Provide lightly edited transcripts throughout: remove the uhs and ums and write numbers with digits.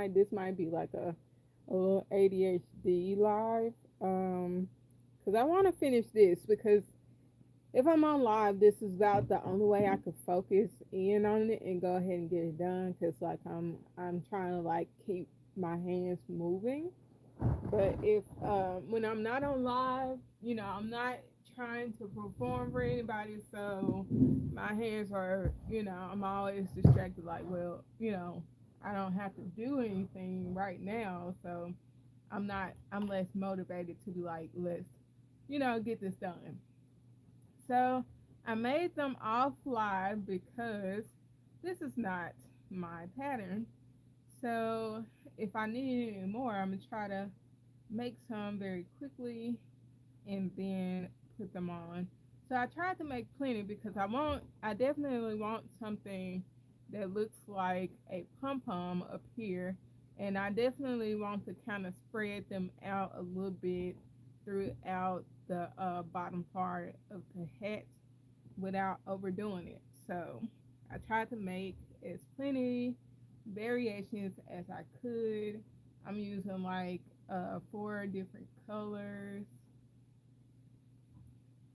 this might be like a little ADHD live. Because I want to finish this because if I'm on live, this is about the only way I could focus in on it and go ahead and get it done. Cause like I'm trying to like keep my hands moving. But if when I'm not on live, I'm not trying to perform for anybody, so my hands are, I'm always distracted. Like, well, I don't have to do anything right now, so I'm less motivated to be like, let's, get this done. So I made them off live because this is not my pattern. So if I need any more, I'm gonna try to make some very quickly and then put them on. So I tried to make plenty because I definitely want something that looks like a pom pom up here, and I definitely want to kind of spread them out a little bit throughout the bottom part of the hat without overdoing it. So I tried to make as plenty variations as I could. I'm using like four different colors.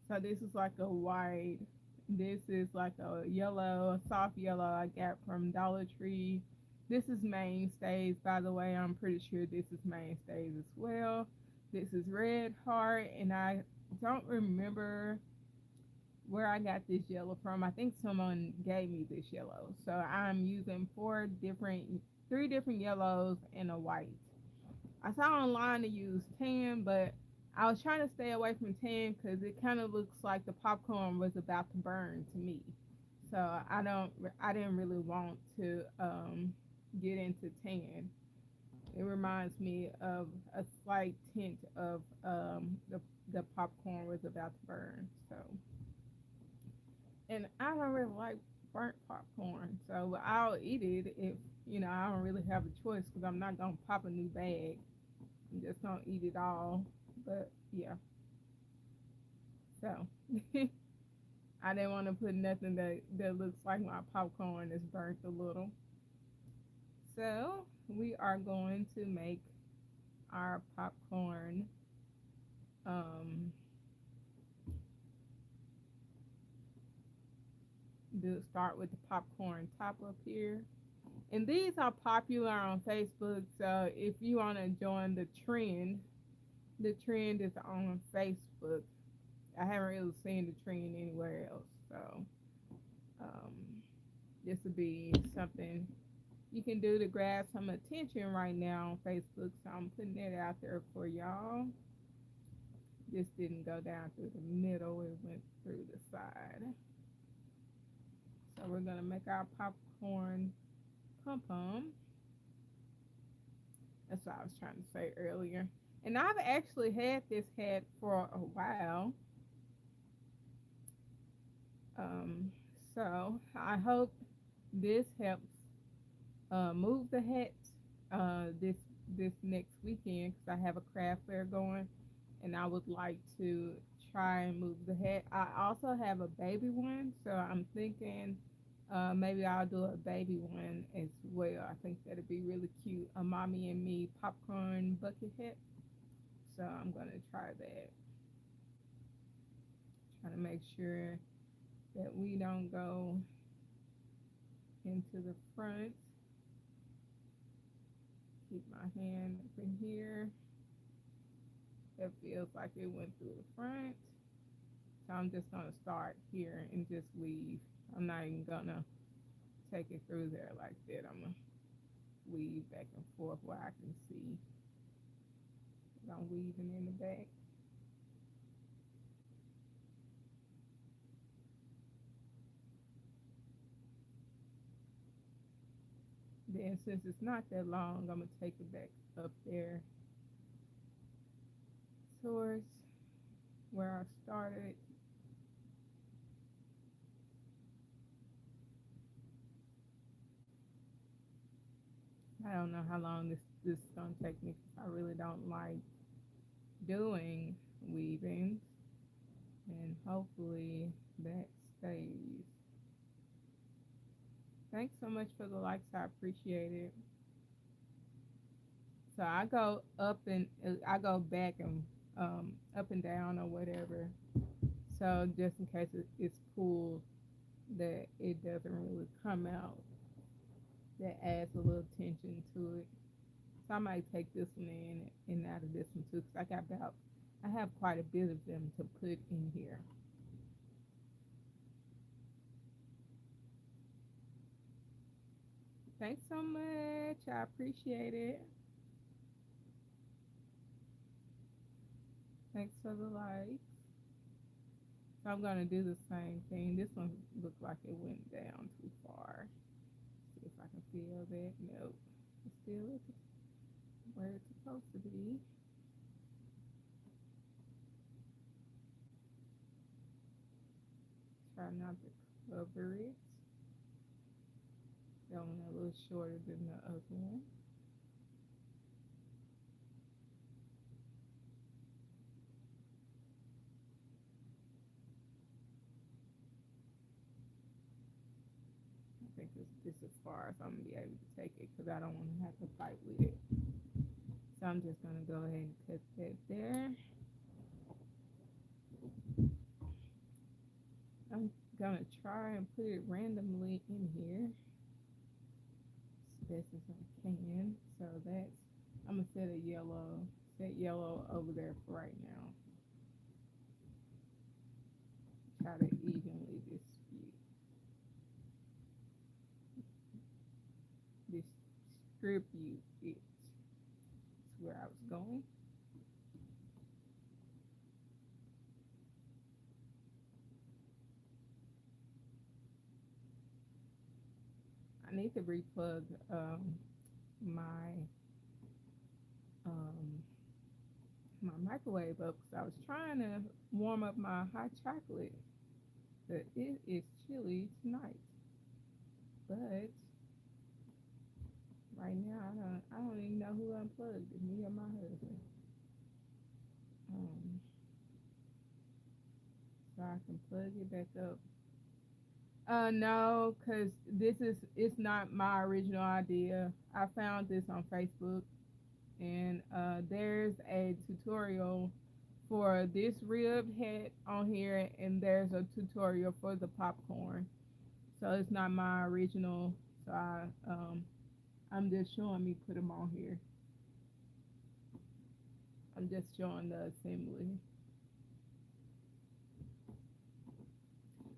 So this is like a white. This is like a yellow, a soft yellow I got from Dollar Tree. This is Mainstays, by the way. I'm pretty sure this is Mainstays as well. This is Red Heart, and I don't remember where I got this yellow from. I think someone gave me this yellow. So I'm using three different yellows and a white. I saw online to use tan, but I was trying to stay away from tan because it kind of looks like the popcorn was about to burn to me. So I didn't really want to get into tan. It reminds me of a slight tint of the popcorn was about to burn. So, and I don't really like burnt popcorn, so I'll eat it if I don't really have a choice because I'm not gonna pop a new bag. I'm just gonna eat it all. But yeah, so I didn't want to put nothing that looks like my popcorn is burnt a little. So we are going to make our popcorn. Um, do start with the popcorn top up here, and these are popular on Facebook. So if you want to join the trend is on Facebook. I haven't really seen the trend anywhere else. So um, this would be something you can do to grab some attention right now on Facebook. So I'm putting it out there for y'all. This didn't go down through the middle, it went through the side. So we're gonna make our popcorn pom pom. That's what I was trying to say earlier. And I've actually had this hat for a while. Um, so I hope this helps move the hat this next weekend because I have a craft fair going, and I would like to try and move the hat. I also have a baby one, so I'm thinking maybe I'll do a baby one as well. I think that'd be really cute. A mommy and me popcorn bucket hat. So I'm gonna try that. Trying to make sure that we don't go into the front. Keep my hand up in here. That feels like it went through the front. So I'm just gonna start here and just weave. I'm not even gonna take it through there like that. I'm gonna weave back and forth where I can see. I'm weaving in the back. Then since it's not that long, I'm gonna take it back up there towards where I started. I don't know how long this is gonna take me because I really don't like doing weaving, and hopefully that stays. Thanks so much for the likes. I appreciate it. So I go up and I go back and up and down or whatever. So just in case it's pulled, that it doesn't really come out. That adds a little tension to it. So I might take this one in and out of this one too, because I have quite a bit of them to put in here. Thanks so much. I appreciate it. Thanks for the likes. So I'm gonna do the same thing. This one looked like it went down too far. See if I can feel that. Nope. It's still where it's supposed to be. Try not to cover it. That one a little shorter than the other one. I think this is as far as I'm gonna be able to take it because I don't want to have to fight with it. So I'm just gonna go ahead and cut that there. I'm gonna try and put it randomly in here as best as I can. So that's I'm gonna set yellow over there for right now. Try to evenly distribute it. That's where I was going. I need to replug my um, my microwave up because I was trying to warm up my hot chocolate, but it is chilly tonight. But right now, I don't even know who unplugged it, me or my husband. Um, so I can plug it back up. No, cause it's not my original idea. I found this on Facebook, and there's a tutorial for this rib head on here, and there's a tutorial for the popcorn. So it's not my original. So I'm just showing me put them on here. I'm just showing the assembly.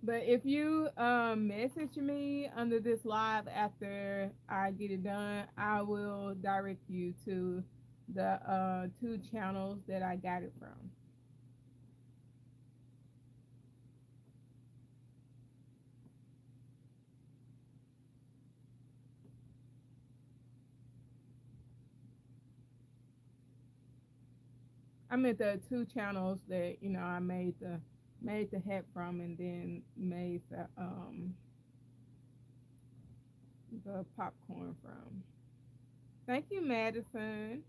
But if you message me under this live after I get it done, I will direct you to the two channels that I got it from. I meant the two channels that I made the hat from, and then made the popcorn from. Thank you, Madison.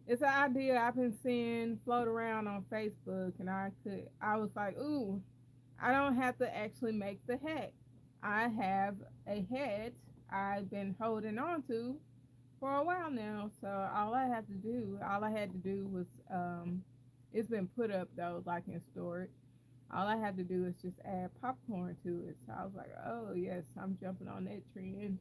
It's an idea I've been seeing float around on Facebook, and I was like, ooh, I don't have to actually make the hat. I have a hat I've been holding on to for a while now. So all I had to do was, it's been put up though, like in storage. All I had to do is just add popcorn to it. So I was like, oh yes, I'm jumping on that trend.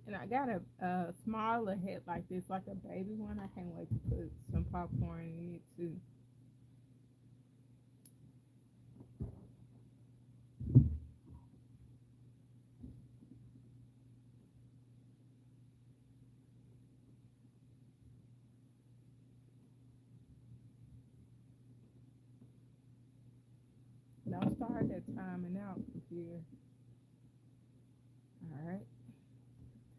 And I got a smaller head like this, like a baby one. I can't wait to put some popcorn in it too. Don't start that timing out computer. All right,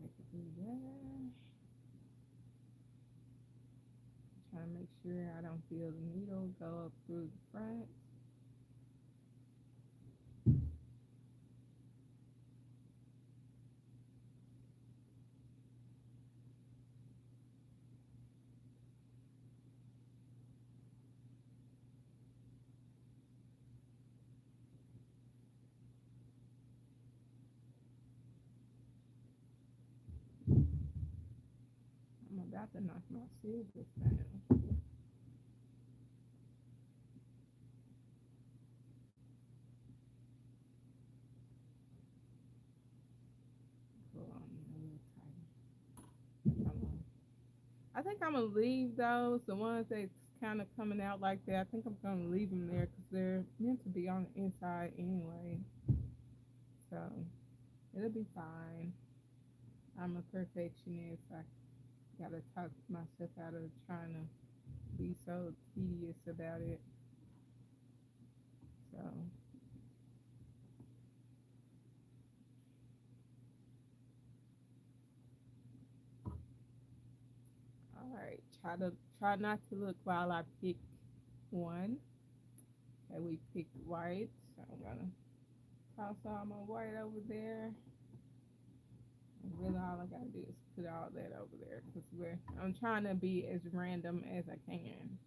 take it through there. Trying to make sure I don't feel the needle go up through the front. I'm about to knock my scissors down. Pull on me a little tighter. Come on. I think I'm gonna leave those, the ones that's kind of coming out like that. I think I'm gonna leave them there because they're meant to be on the inside anyway. So it'll be fine. I'm a perfectionist. I gotta talk myself out of trying to be so tedious about it. So, all right. Try not to look while I pick one. Okay, we picked white. So I'm gonna toss all my white over there. And really, all I gotta do is put all that over there because I'm trying to be as random as I can.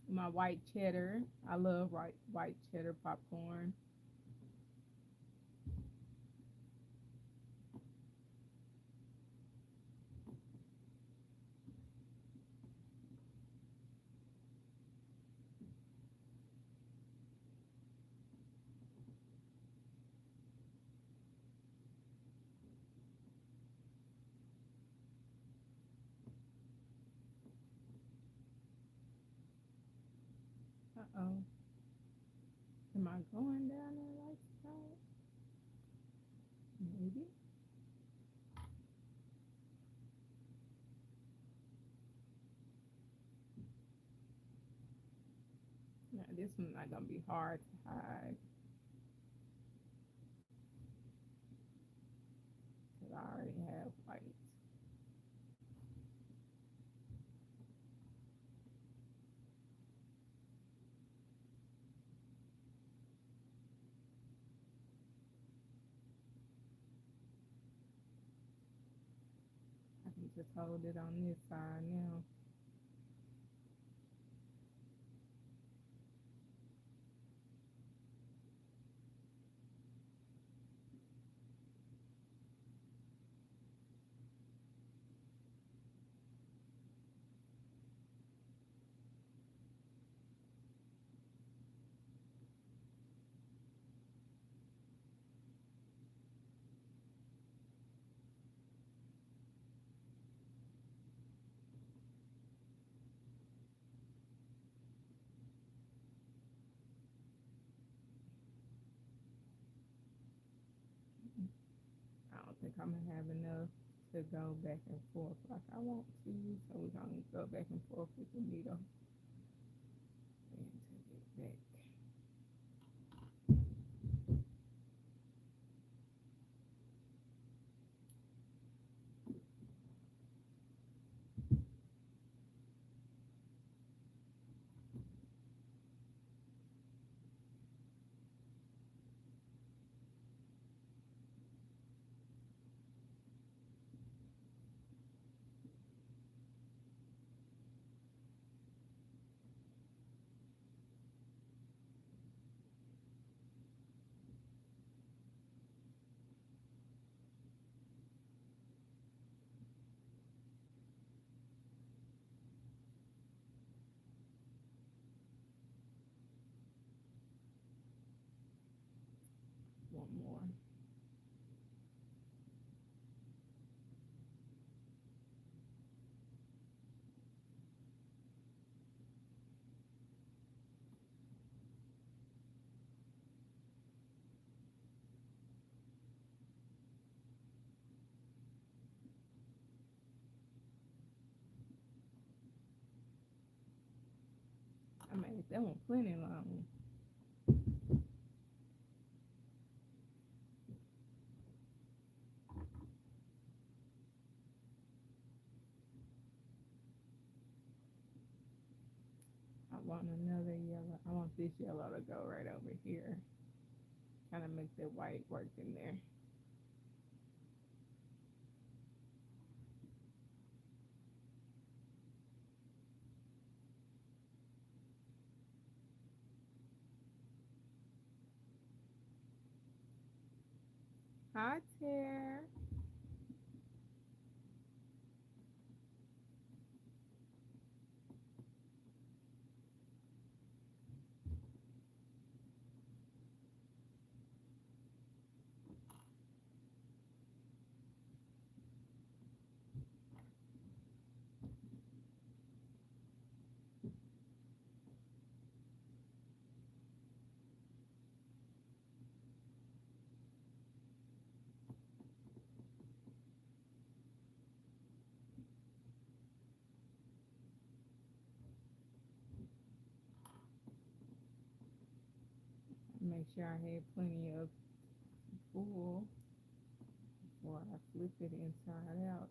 My white cheddar. I love white cheddar popcorn. Uh-oh. Am I going down there like that? Maybe. Yeah, this one's not gonna be hard to hide because I already have white. I can just hold it on this side now. I don't think I'm gonna have enough to go back and forth like I want to, so we're gonna go back and forth with the needle and take it back. One more. That one plenty long. I want another yellow. I want this yellow to go right over here. Kind of make the white work in there. Hi, Tear. Make sure I had plenty of wool before I flip it inside out.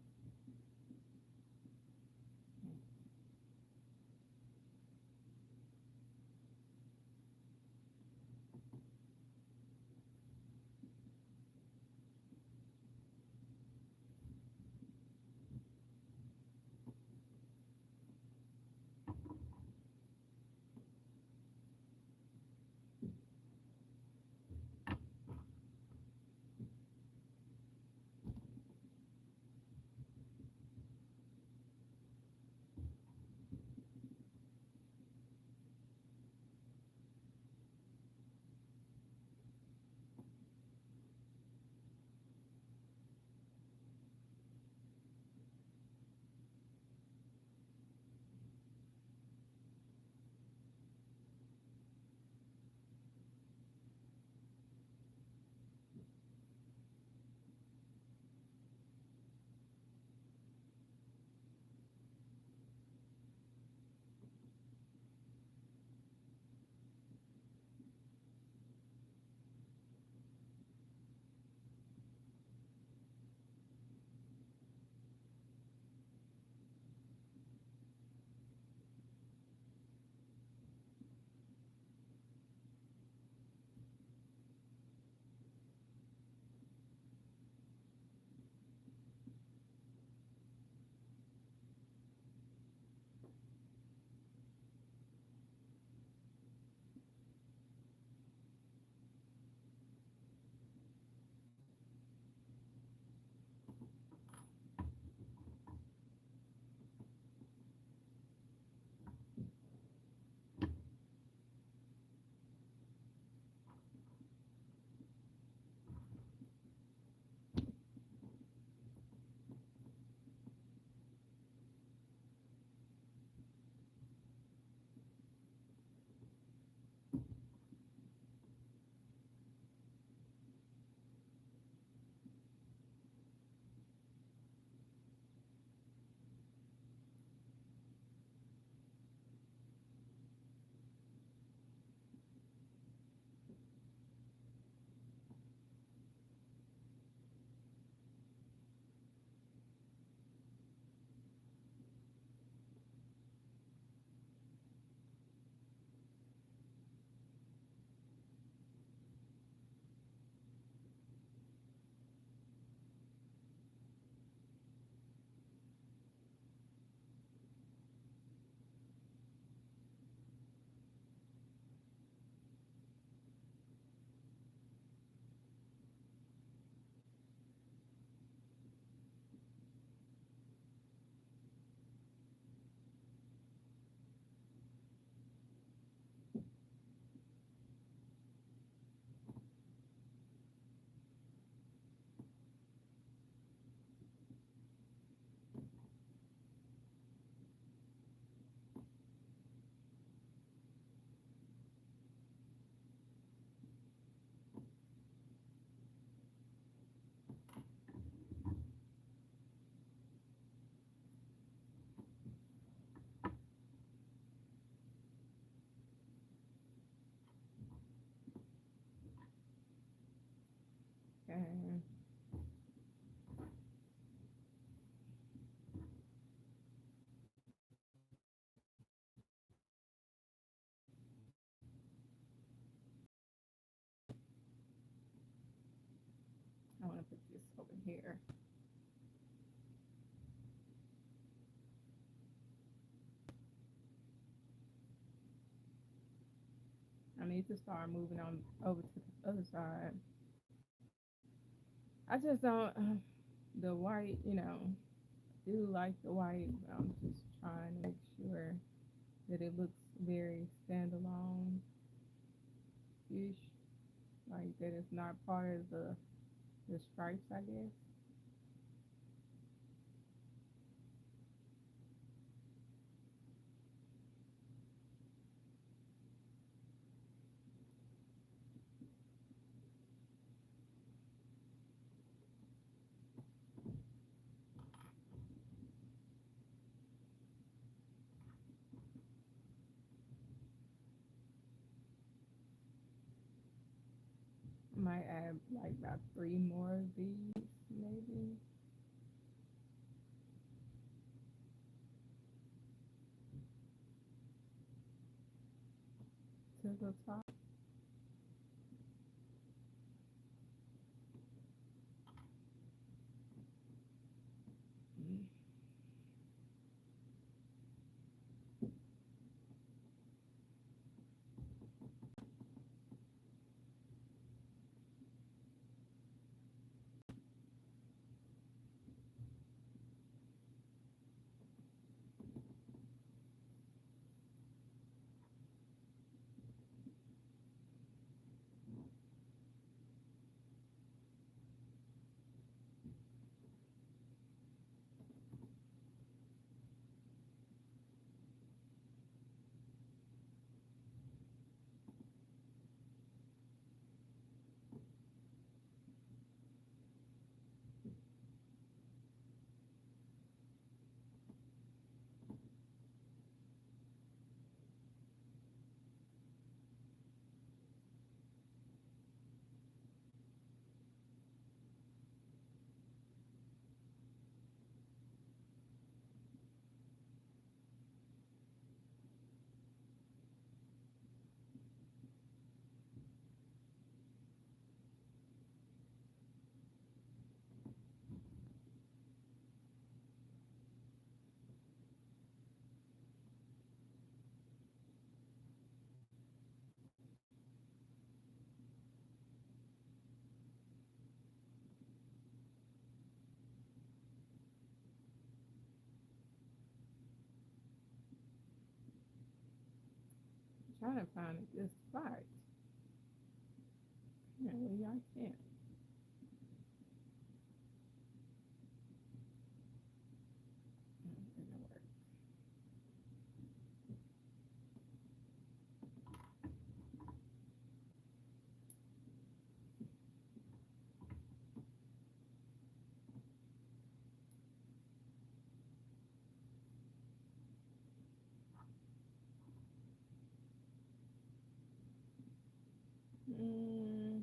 And I want to put this over here. I need to start moving on over to the other side. I just don't, the white, do like the white. I'm just trying to make sure that it looks very standalone ish, like that it's not part of the stripes, I guess. Might add like about three more of these, maybe, to the top. Trying to find a good spot. Apparently, I can't. Mm,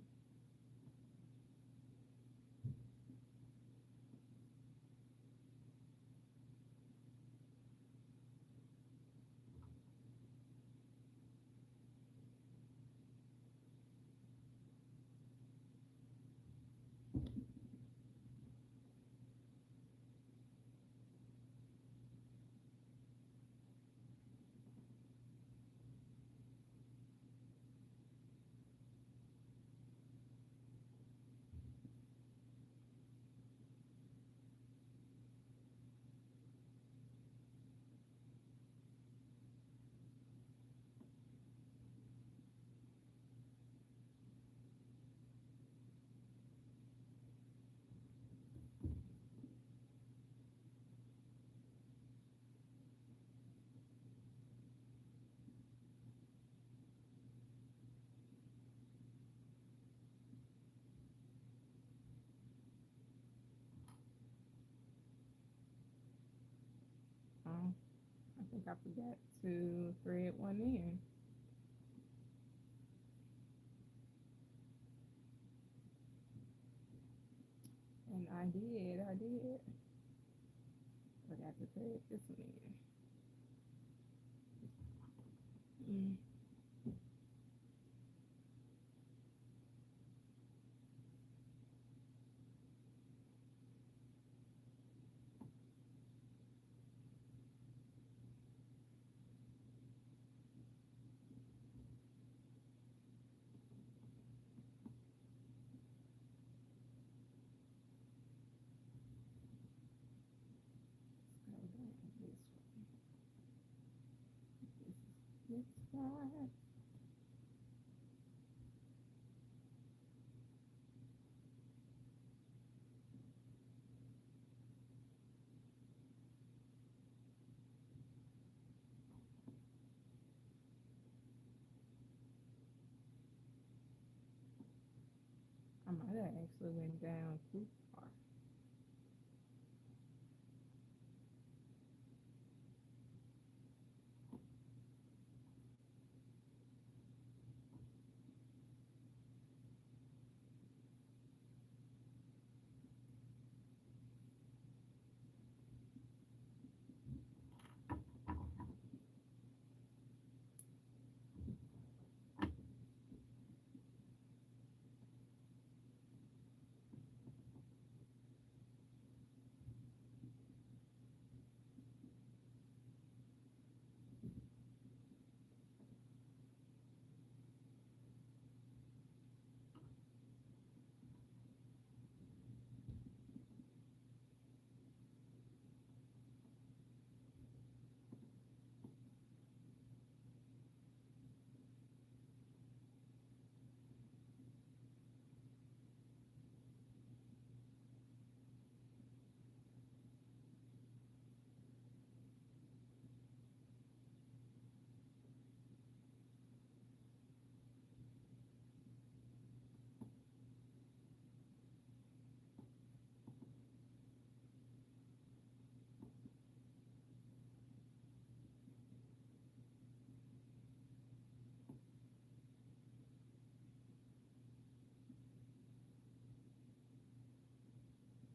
oh, I think I forgot to thread one in. And I did. Forgot to thread this one in. Go down this way. This side. I might have actually went down too far.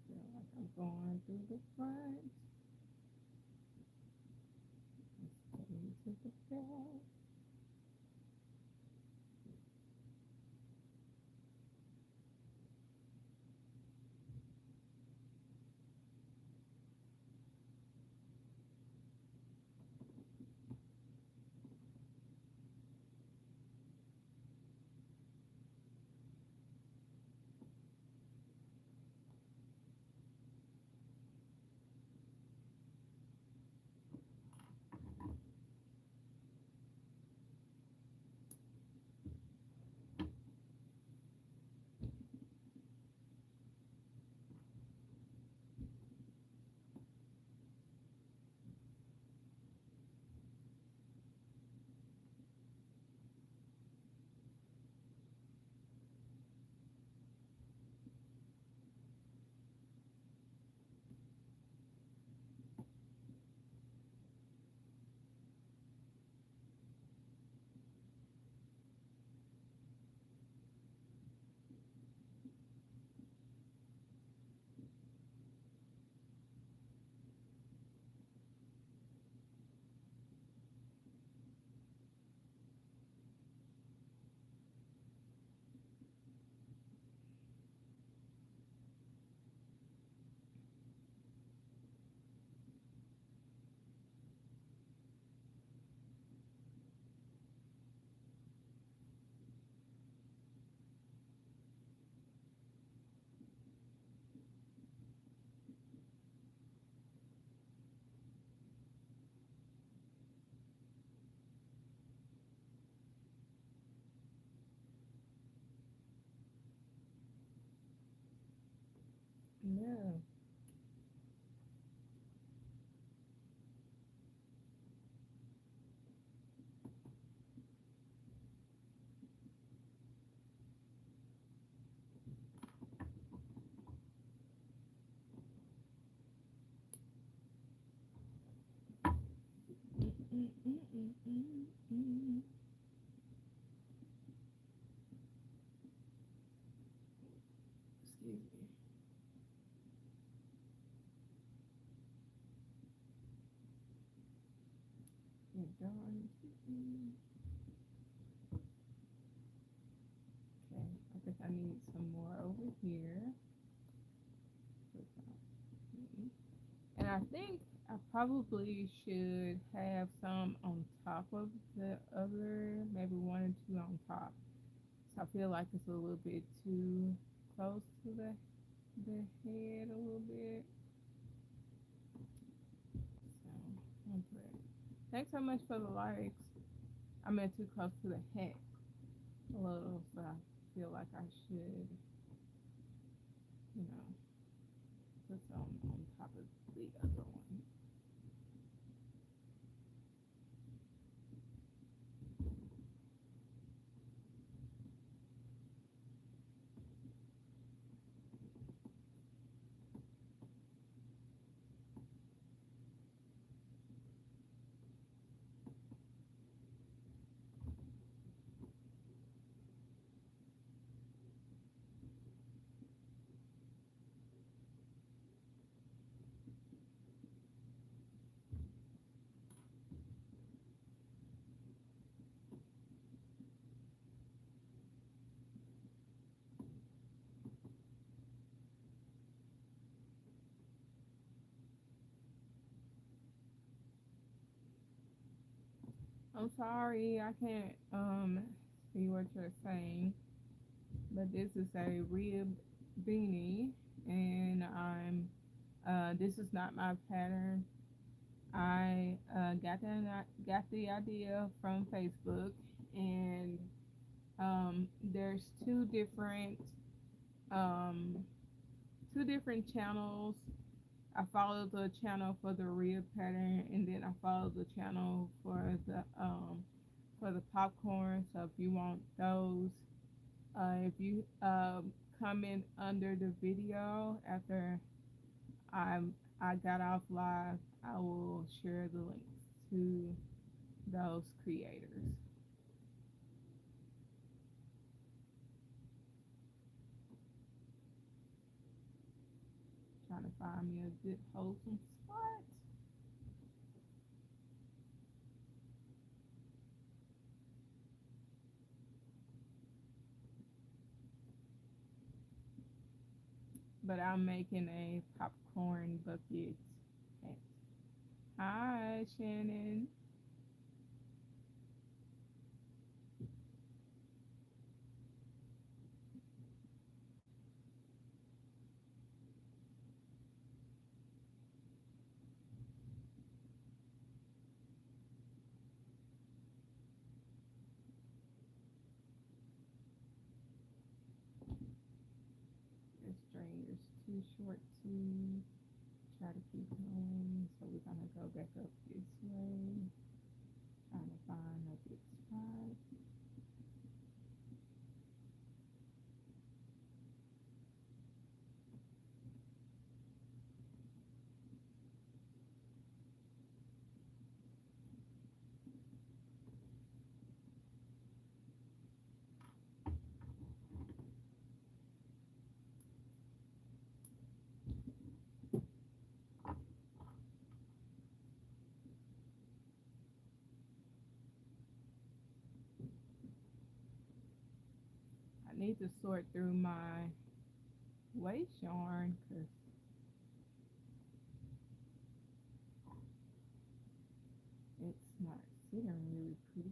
Feel like I'm going through the front. Into the back. No. Mm. Excuse me. darn. Okay, I think I need some more over here. And I think I probably should have some on top of the other, maybe one or two on top. So I feel like it's a little bit too close to the head a little bit. So I'm good. Thanks so much for the likes. I meant too close to the head a little, so I feel like I should, you know, put some on top of the other one. I'm sorry, I can't see what you're saying, but this is a rib beanie, and this is not my pattern. I got the idea from Facebook, and there's um two different channels. I follow the channel for the rib pattern, and then I follow the channel for the popcorn. So if you want those, if you comment under the video after I I got off live, I will share the links to those creators. Trying to find me a good wholesome spot. But I'm making a popcorn bucket hat. Hi, Shannon. This string is too short to try to keep going, so we're gonna go back up this way, trying to find a good spot. I need to sort through my waist yarn because it's not sitting really pretty.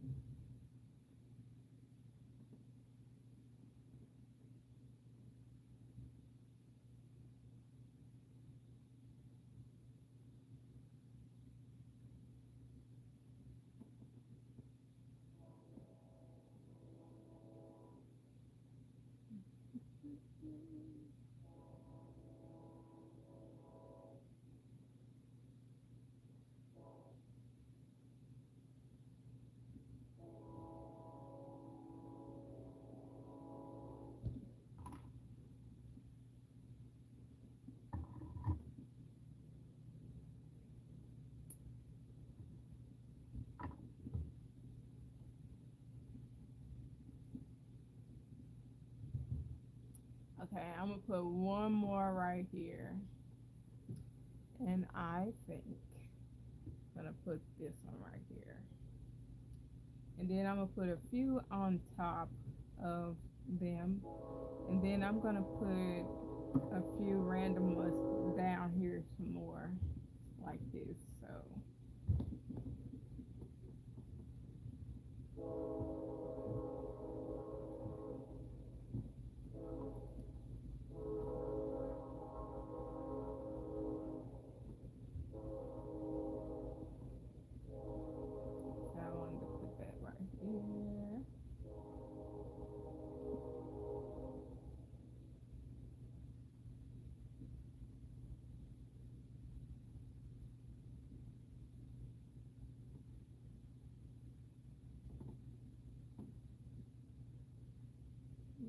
Okay, I'm gonna put one more right here, and I think I'm gonna put this one right here. And then I'm gonna put a few on top of them, and then I'm gonna put a few random ones down here some more, like this. So I wanted to put that right here.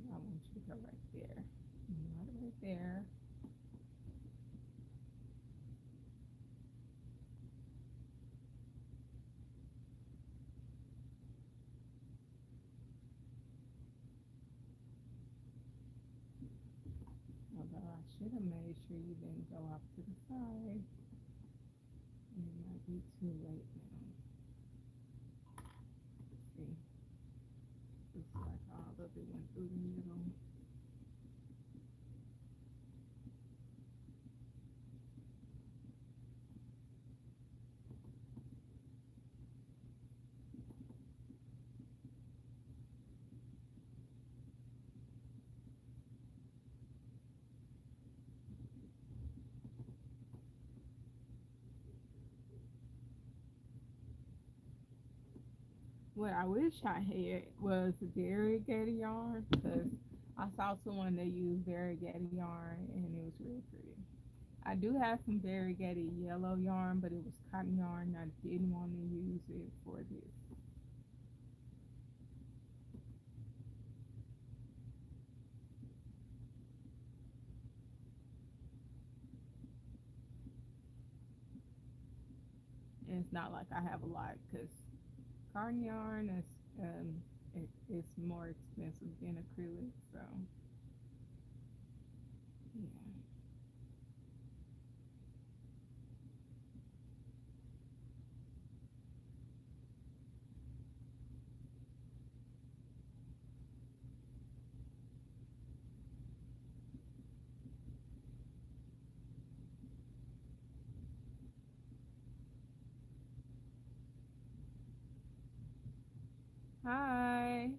I want you to go right there, not right there. Although I should have made sure you didn't go off to the side. It might be too late now. See, looks like all of it went through the middle. What I wish I had was variegated yarn, because I saw someone that used variegated yarn and it was really pretty. I do have some variegated yellow yarn, but it was cotton yarn. I didn't want to use it for this. And it's not like I have a lot, because cotton yarn is it's more expensive than acrylic. So yeah. Hi.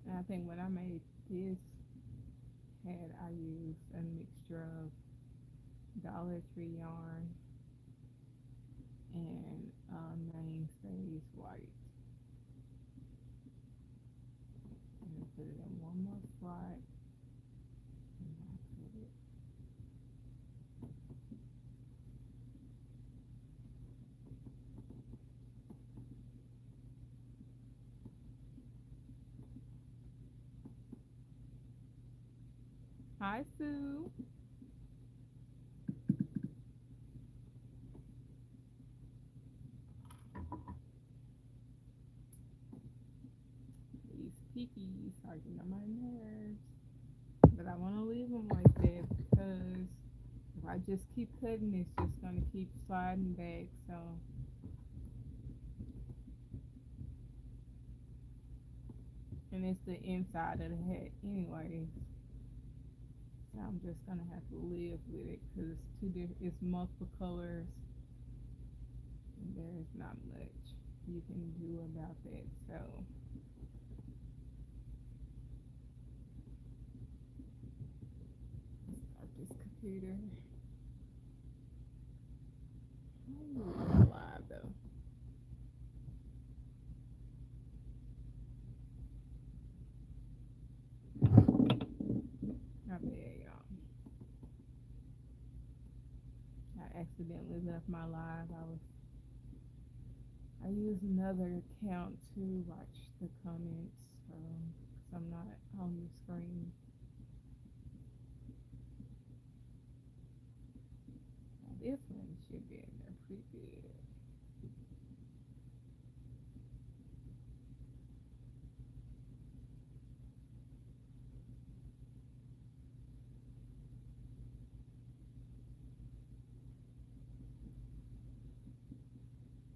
And I think when I made this head, I used a mixture of Dollar Tree yarn and Mainstays white. And put it in one more spot. And I put it. Hi, Sue. These peekees are getting on my nerves. But I want to leave them like that, because if I just keep cutting, it's just going to keep sliding back. So, and it's the inside of the hat anyway. So I'm just going to have to live with it, because it's two different, it's multiple colors. And there's not much you can do about that. So, let's start this computer. I'm live though. Not bad, y'all. I accidentally left my live. I used another account to watch the comments, because I'm not on the screen. Now this one should be in there pretty good.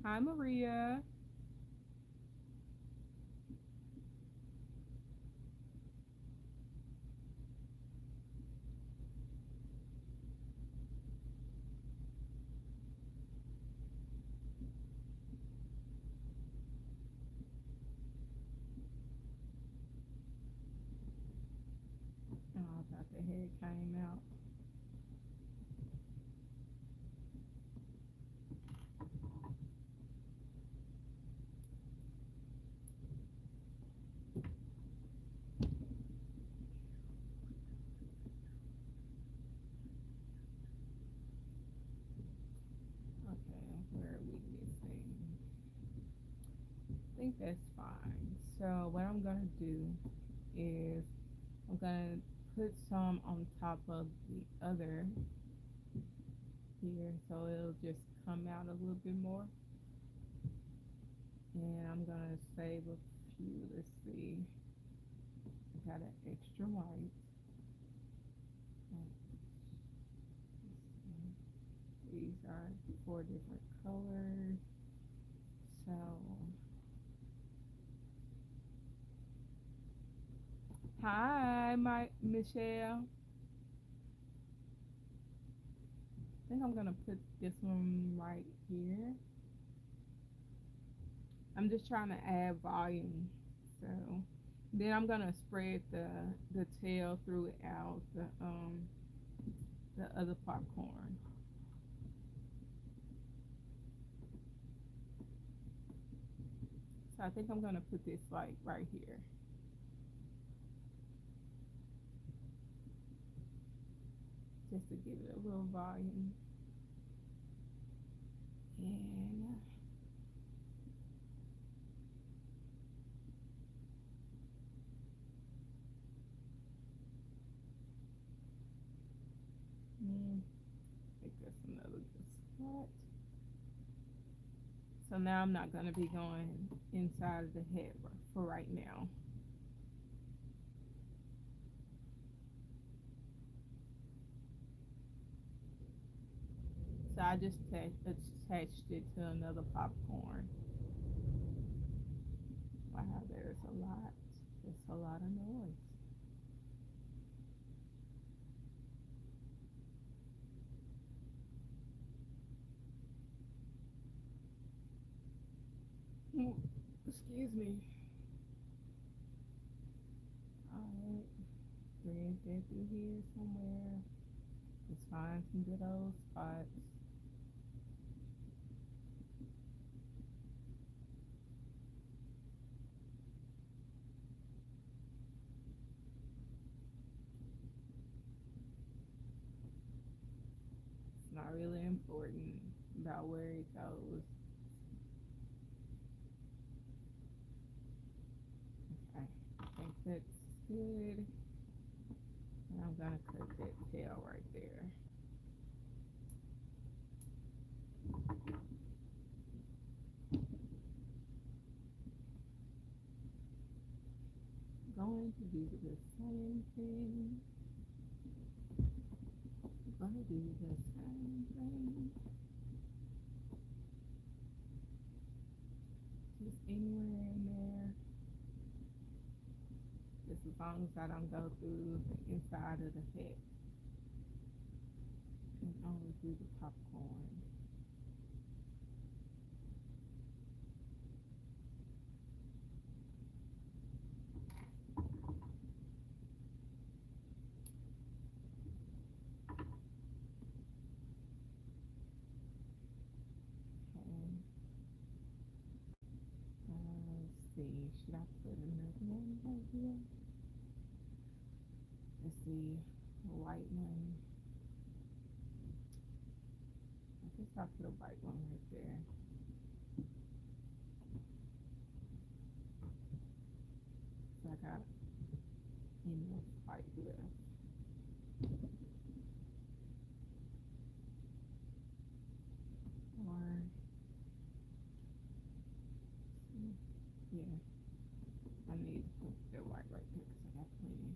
Hi, Maria. Oh, I thought the hair came out. Okay, where are we missing? I think that's fine. So what I'm gonna do is I'm gonna put some on top of the other here so it'll just come out a little bit more. And I'm gonna save a few. Let's see. I got an extra white. These are four different colors. So, hi, my Michelle. I think I'm gonna put this one right here. I'm just trying to add volume. So then I'm gonna spread the tail throughout the other popcorn. So I think I'm gonna put this like right here, just to give it a little volume. And I think that's another good spot. So now I'm not gonna be going inside of the head for right now. So I just attached it to another popcorn. Wow, there's a lot. It's a lot of noise. Excuse me. Alright, thread that through here somewhere. Let's find some good old spots. It's not really important about where it goes. Okay, I think that's good. And I'm gonna cut that tail right there. Going to do the same thing. Gonna do the same thing. Just anywhere in there. Just as long as I don't go through the inside of the head and only do the popcorn. Okay. Let's see. Should I put another one right here? Let's see. A white one. I guess I'll put a white one right there. So I got enough white left. Or, yeah, I need to put that white right there because I got plenty.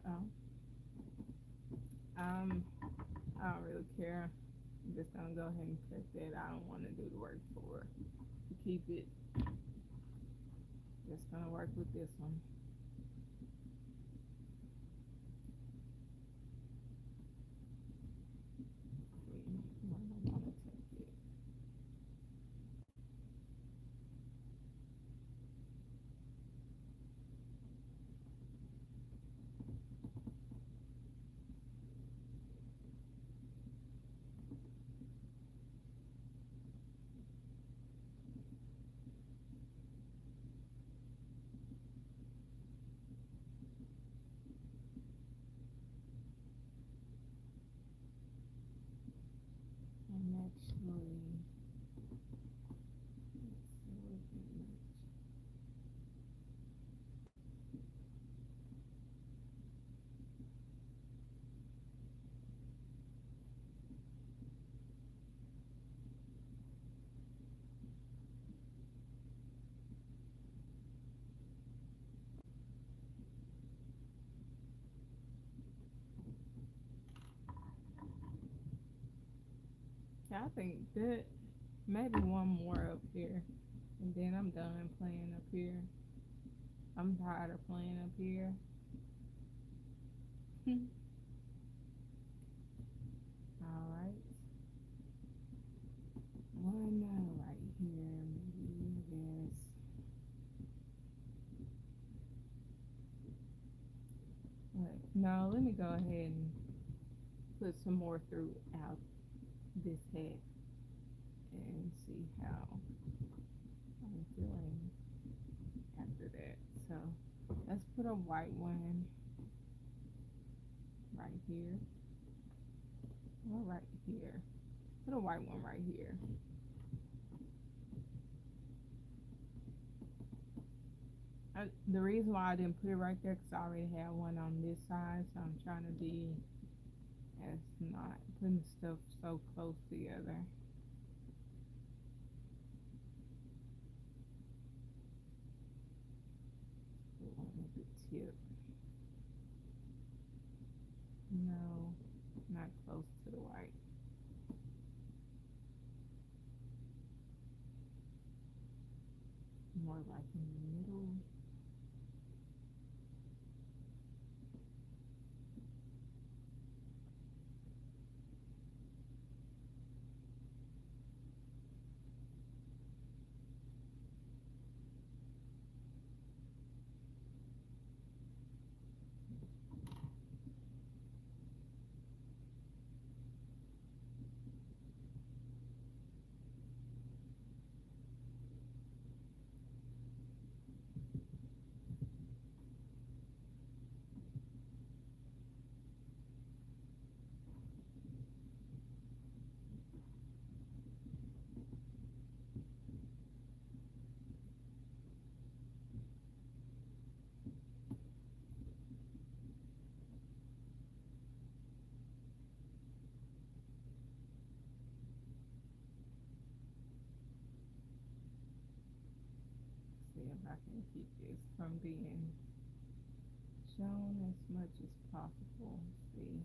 Uh-oh. Um, I don't really care. I'm just gonna go ahead and cut that. I don't want to do the work for it. To keep it, just gonna work with this one. See, I don't want to take it. And actually, let's see what it is. Yeah, I think that maybe one more up here, and then I'm done playing up here. I'm tired of playing up here. All right, one right here, maybe this. Wait, no, let me go ahead and put some more throughout this head and see how I'm feeling after that. So let's put a white one right here, or right here. Put a white one right here. The reason why I didn't put it right there because I already had one on this side, so I'm trying to be as not putting stuff so close together. Put one at the tip. No, not close to the white. More like in the middle. See if I can keep this from being shown as much as possible. See,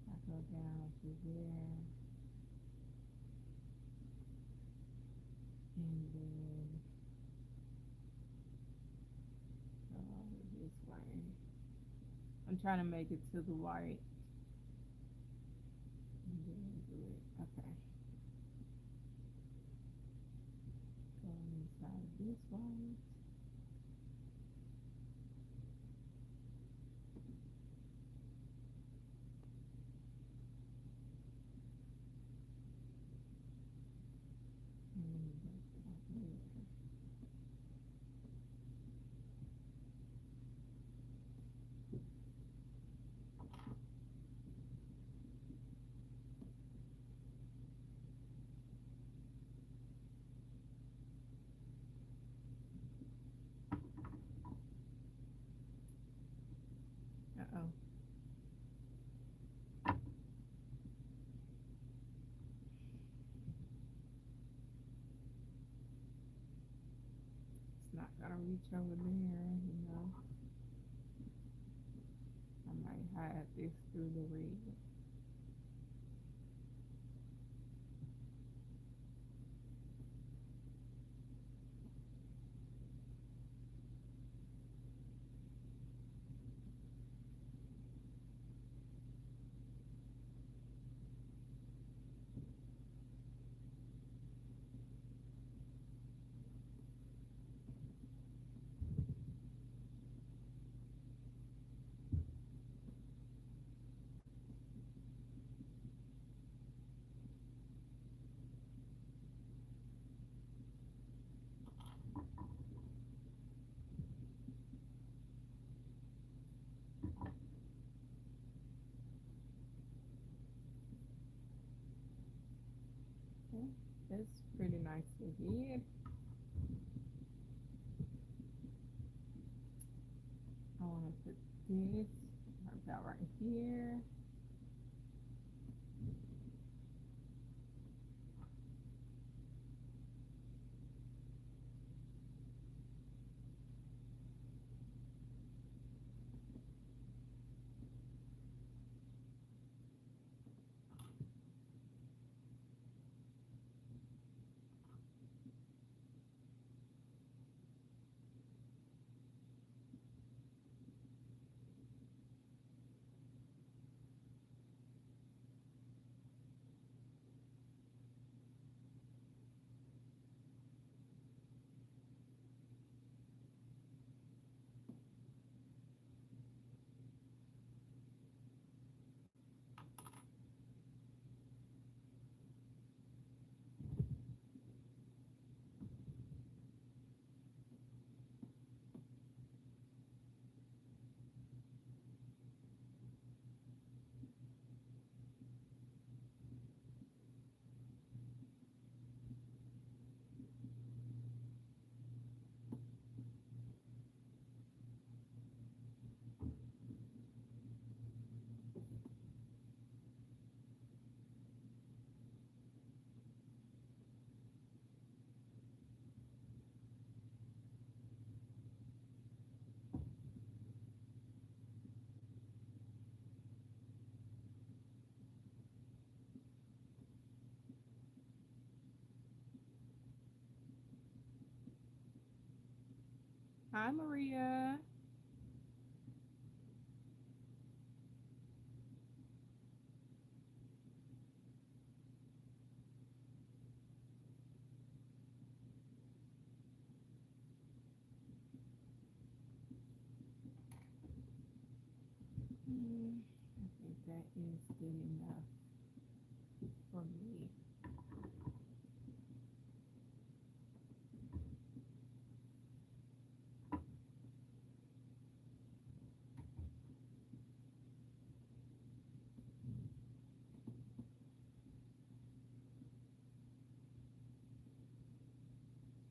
I go down to there, and then go over this way. I'm trying to make it to the white, and then do it. Okay, go inside this white. And then go down there. Uh-oh. It's not gonna reach over there. I hide this through the red. Okay, that's pretty nicely hid. I want to put this about right here. Hi, Maria. I think that is good enough for me.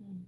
Mm.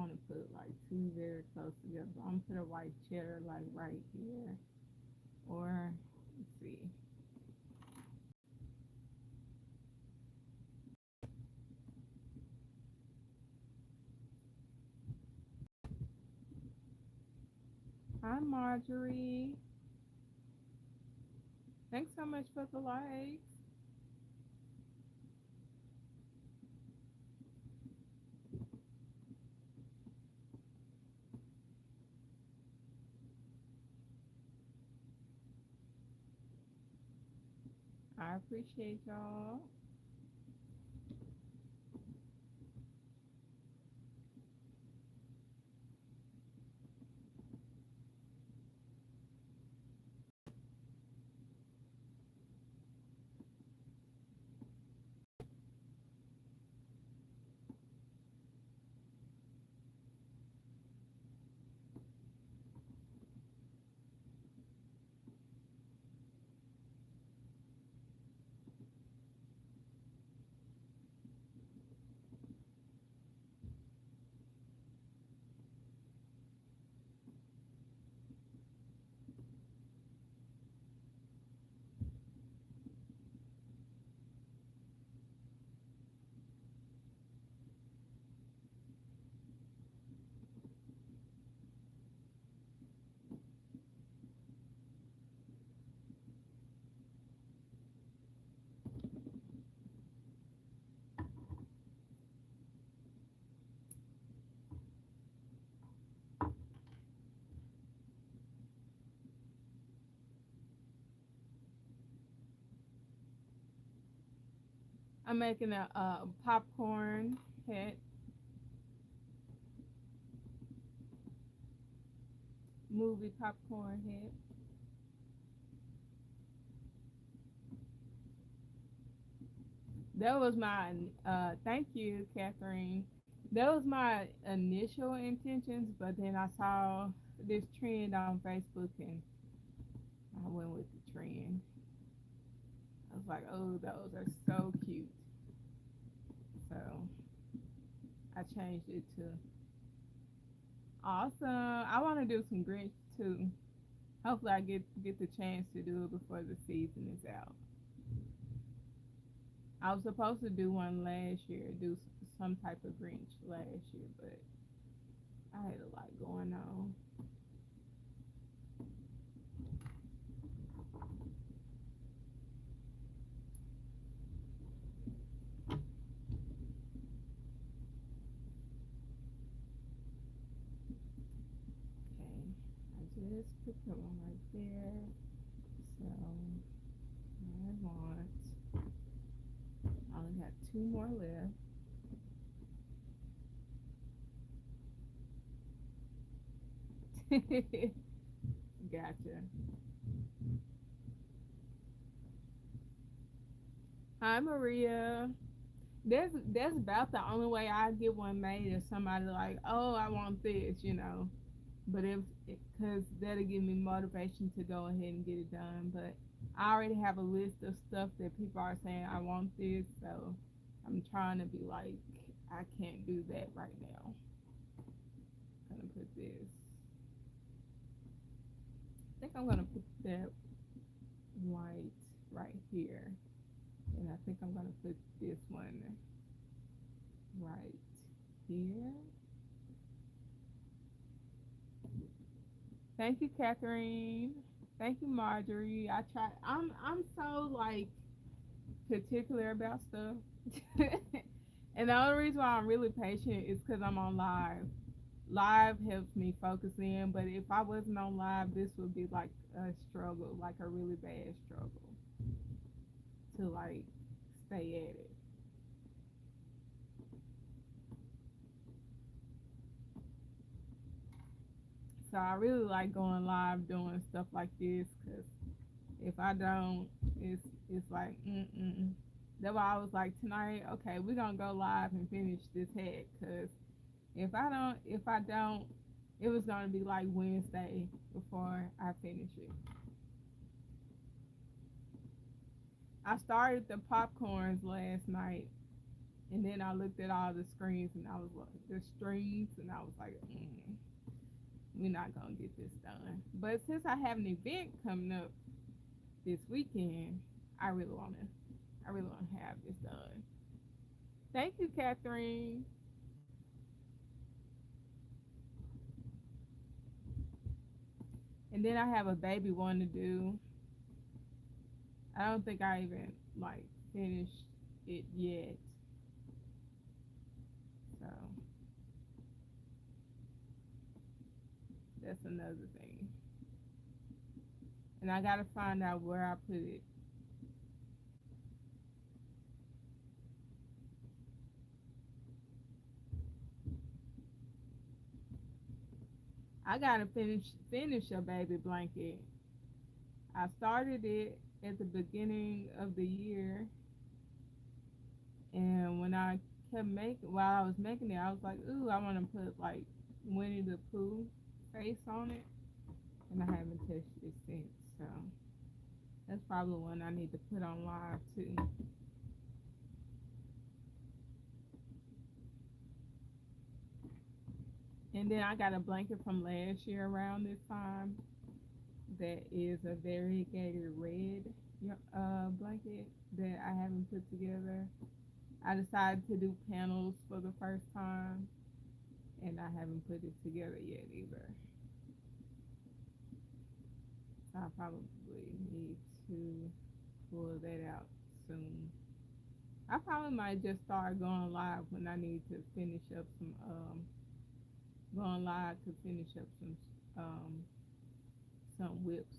want to put like two very close together. So I'm gonna put a white cheddar like right here, or let's see. Hi Marjorie, thanks so much for the likes. I appreciate y'all. I'm making a popcorn head, movie popcorn head. That was my thank you, Catherine. That was my initial intentions, but then I saw this trend on Facebook and I went with the trend. I was like, oh, those are so cute. So I changed it to awesome. I want to do some Grinch too. Hopefully, I get the chance to do it before the season is out. I was supposed to do one last year, do some type of Grinch last year, but I had a lot going on. Okay, I just put that one right there. So I want. I only got two more left. Gotcha. Hi Maria. That's about the only way I get one made is somebody like, oh, I want this. But if because that'll give me motivation to go ahead and get it done. But I already have a list of stuff that people are saying I want this, so I'm trying to be like, I can't do that right now. I'm gonna put this. I think I'm gonna put that white right here, and I think I'm gonna put this one right here. Thank you, Catherine. Thank you, Marjorie. I try. I'm so like particular about stuff, and the only reason why I'm really patient is because I'm on live. Live helps me focus in, but if I wasn't on live, this would be like a struggle, like a really bad struggle to like stay at it. So I really like going live doing stuff like this because if I don't, it's like That's why I was like tonight. Okay, we're gonna go live and finish this head because if I don't, it was gonna be like Wednesday before I finish it. I started the popcorns last night, And then I looked at all the screens and I was like, the streams, and I was like, we're not gonna get this done. But since I have an event coming up this weekend, I really wanna, I really wanna have this done. Thank you, Catherine. And then I have a baby one to do. I don't think I even like finished it yet. So that's another thing. And I gotta find out where I put it. I gotta finish a baby blanket. I started it at the beginning of the year, and when I kept making, while I was making it, I was like, ooh, I want to put like Winnie the Pooh face on it, and I haven't touched it since. So that's probably one I need to put on live too. And then I got a blanket from last year around this time that is a variegated red blanket that I haven't put together. I decided to do panels for the first time, and I haven't put it together yet either. So I probably need to pull that out soon. I probably might just start going live when I need to finish up going live to finish up some whips.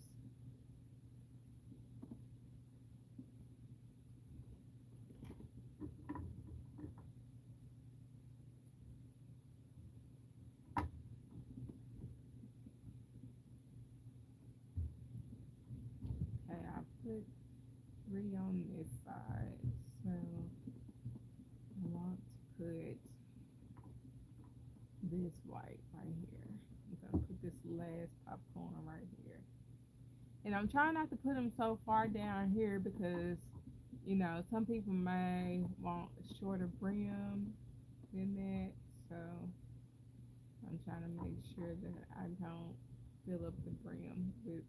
Okay, I put three on this side, so I want to put this white right here. I'm gonna put this last popcorn right here. And I'm trying not to put them so far down here because, some people may want a shorter brim than that. So I'm trying to make sure that I don't fill up the brim with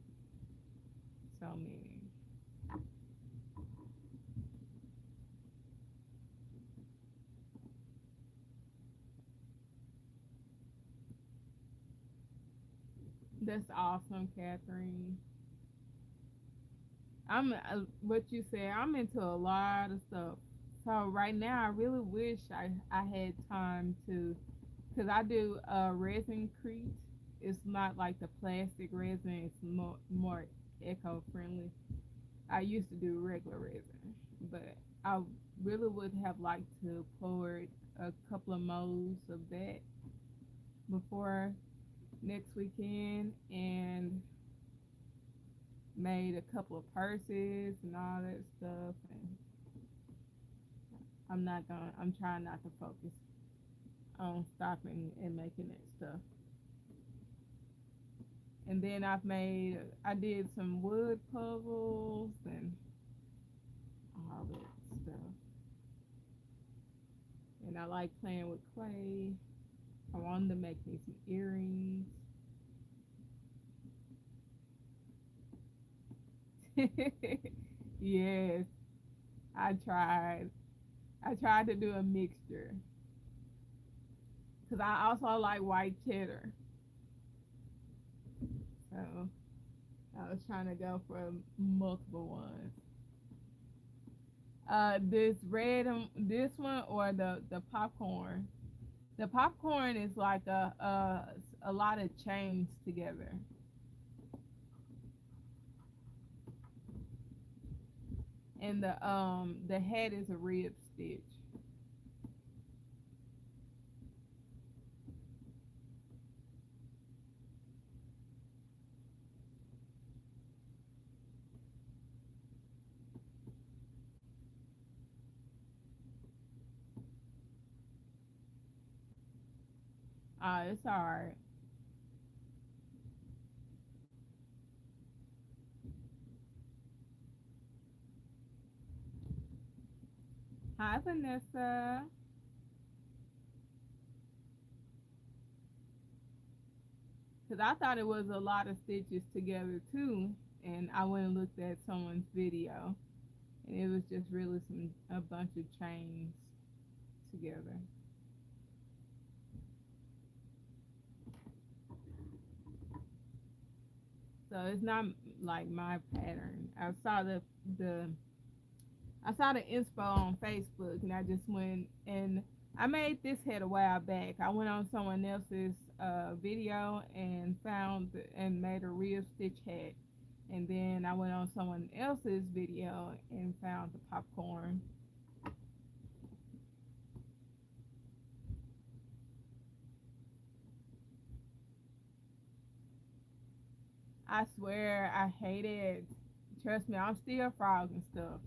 so many. That's awesome, Catherine. What you said. I'm into a lot of stuff. So right now, I really wish I had time to, cause I do resin crete. It's not like the plastic resin. It's more eco friendly. I used to do regular resin, but I really would have liked to pour a couple of molds of that before next weekend and made a couple of purses and all that stuff. And I'm trying not to focus on stopping and making that stuff. And then I did some wood puzzles and all that stuff. And I like playing with clay. I wanted to make me some earrings. Yes, I tried. I tried to do a mixture because I also like white cheddar. So I was trying to go for multiple ones. This one or the popcorn. The popcorn is like a lot of chains together, and the head is a rib stitch. It's alright. Hi, Vanessa. Because I thought it was a lot of stitches together too. And I went and looked at someone's video. And it was just really a bunch of chains together. So it's not like my pattern. The I saw the inspo on Facebook, and I just went and I made this head a while back. I went on someone else's video and and made a real stitch hat, and then I went on someone else's video and found the popcorn. I swear I hate it. Trust me, I'm still frogging stuff.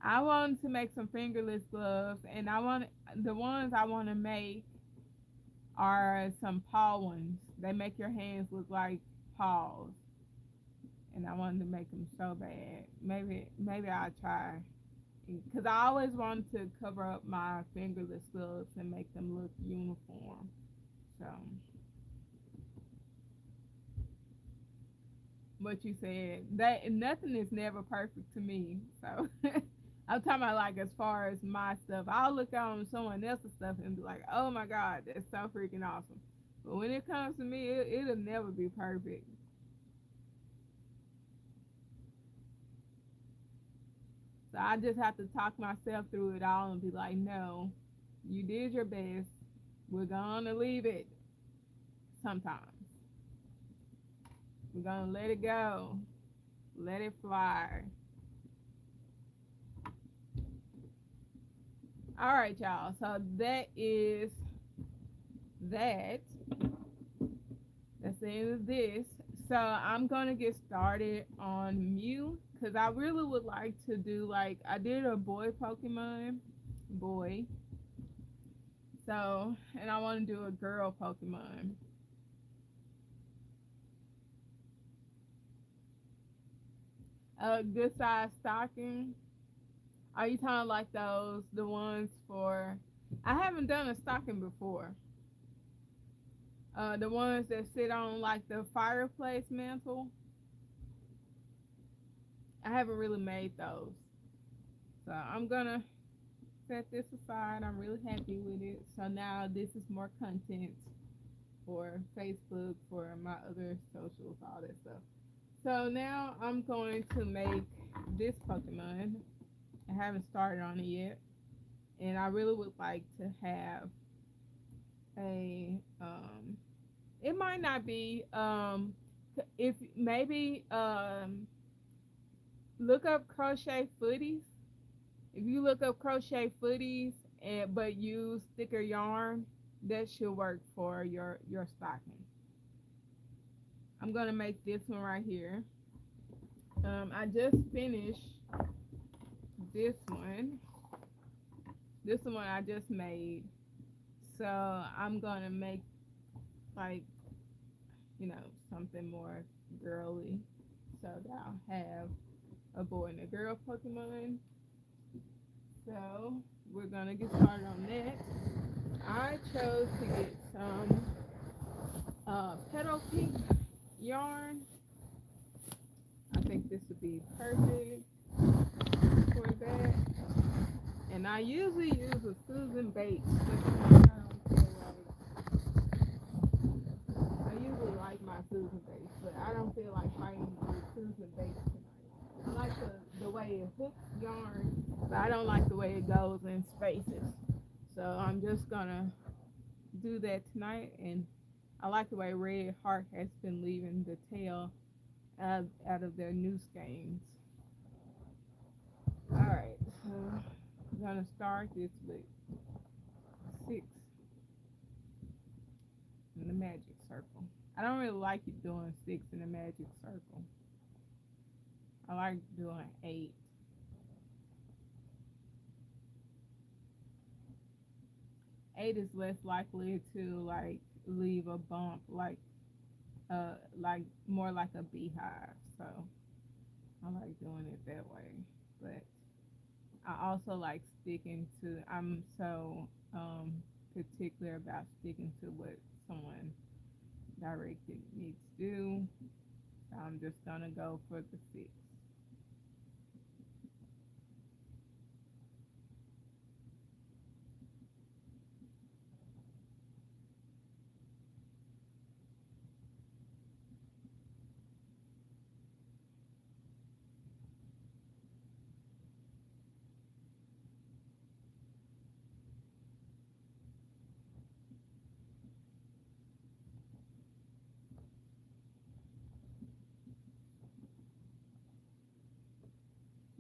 I want to make some fingerless gloves, and I want the ones I want to make are some paw ones. They make your hands look like paws, and I wanted to make them so bad. Maybe I'll try because I always wanted to cover up my fingerless gloves and make them look uniform. So, what you said that nothing is never perfect to me. So. I'm talking about like as far as my stuff. I'll look on someone else's stuff and be like, "Oh my God, that's so freaking awesome." But when it comes to me, it'll never be perfect. So I just have to talk myself through it all and be like, "No, you did your best. We're gonna leave it. Sometimes we're gonna let it go, let it fly." All right, y'all. So that. That's the end of this. So I'm gonna get started on Mew because I really would like to do like I did a boy Pokemon, boy. So and I want to do a girl Pokemon. A good size stocking. Are you talking like those the ones for? I haven't done a stocking before. The ones that sit on like the fireplace mantle. I haven't really made those. So I'm gonna set this aside. I'm really happy with it. So now this is more content for Facebook, for my other socials, all that stuff. So now I'm going to make this Pokemon. I haven't started on it yet. And I really would like to have a it might not be if maybe look up crochet footies. If you look up crochet footies and but use thicker yarn, that should work for your stocking. I'm gonna make this one right here. I just finished this one. This one I just made. So I'm gonna make like something more girly. So that I'll have a boy and a girl Pokemon. So we're gonna get started on that. I chose to get some petal pink yarn. I think this would be perfect for that. And I usually use a Susan Bates. I usually like my Susan Bates, but I don't feel like fighting with Susan Bates tonight. I like the way it hooks yarn, but I don't like the way it goes in spaces. So I'm just gonna do that tonight. And I like the way Red Heart has been leaving the tail out of their new skeins. All right, so I'm gonna start this with 6 in the magic circle. I don't really like it doing 6 in the magic circle. I like doing 8. 8 is less likely to like leave a bump, like more like a beehive. So I like doing it that way. But I also like sticking to. I'm so particular about sticking to what someone directed me to do. So I'm just gonna go for the 6.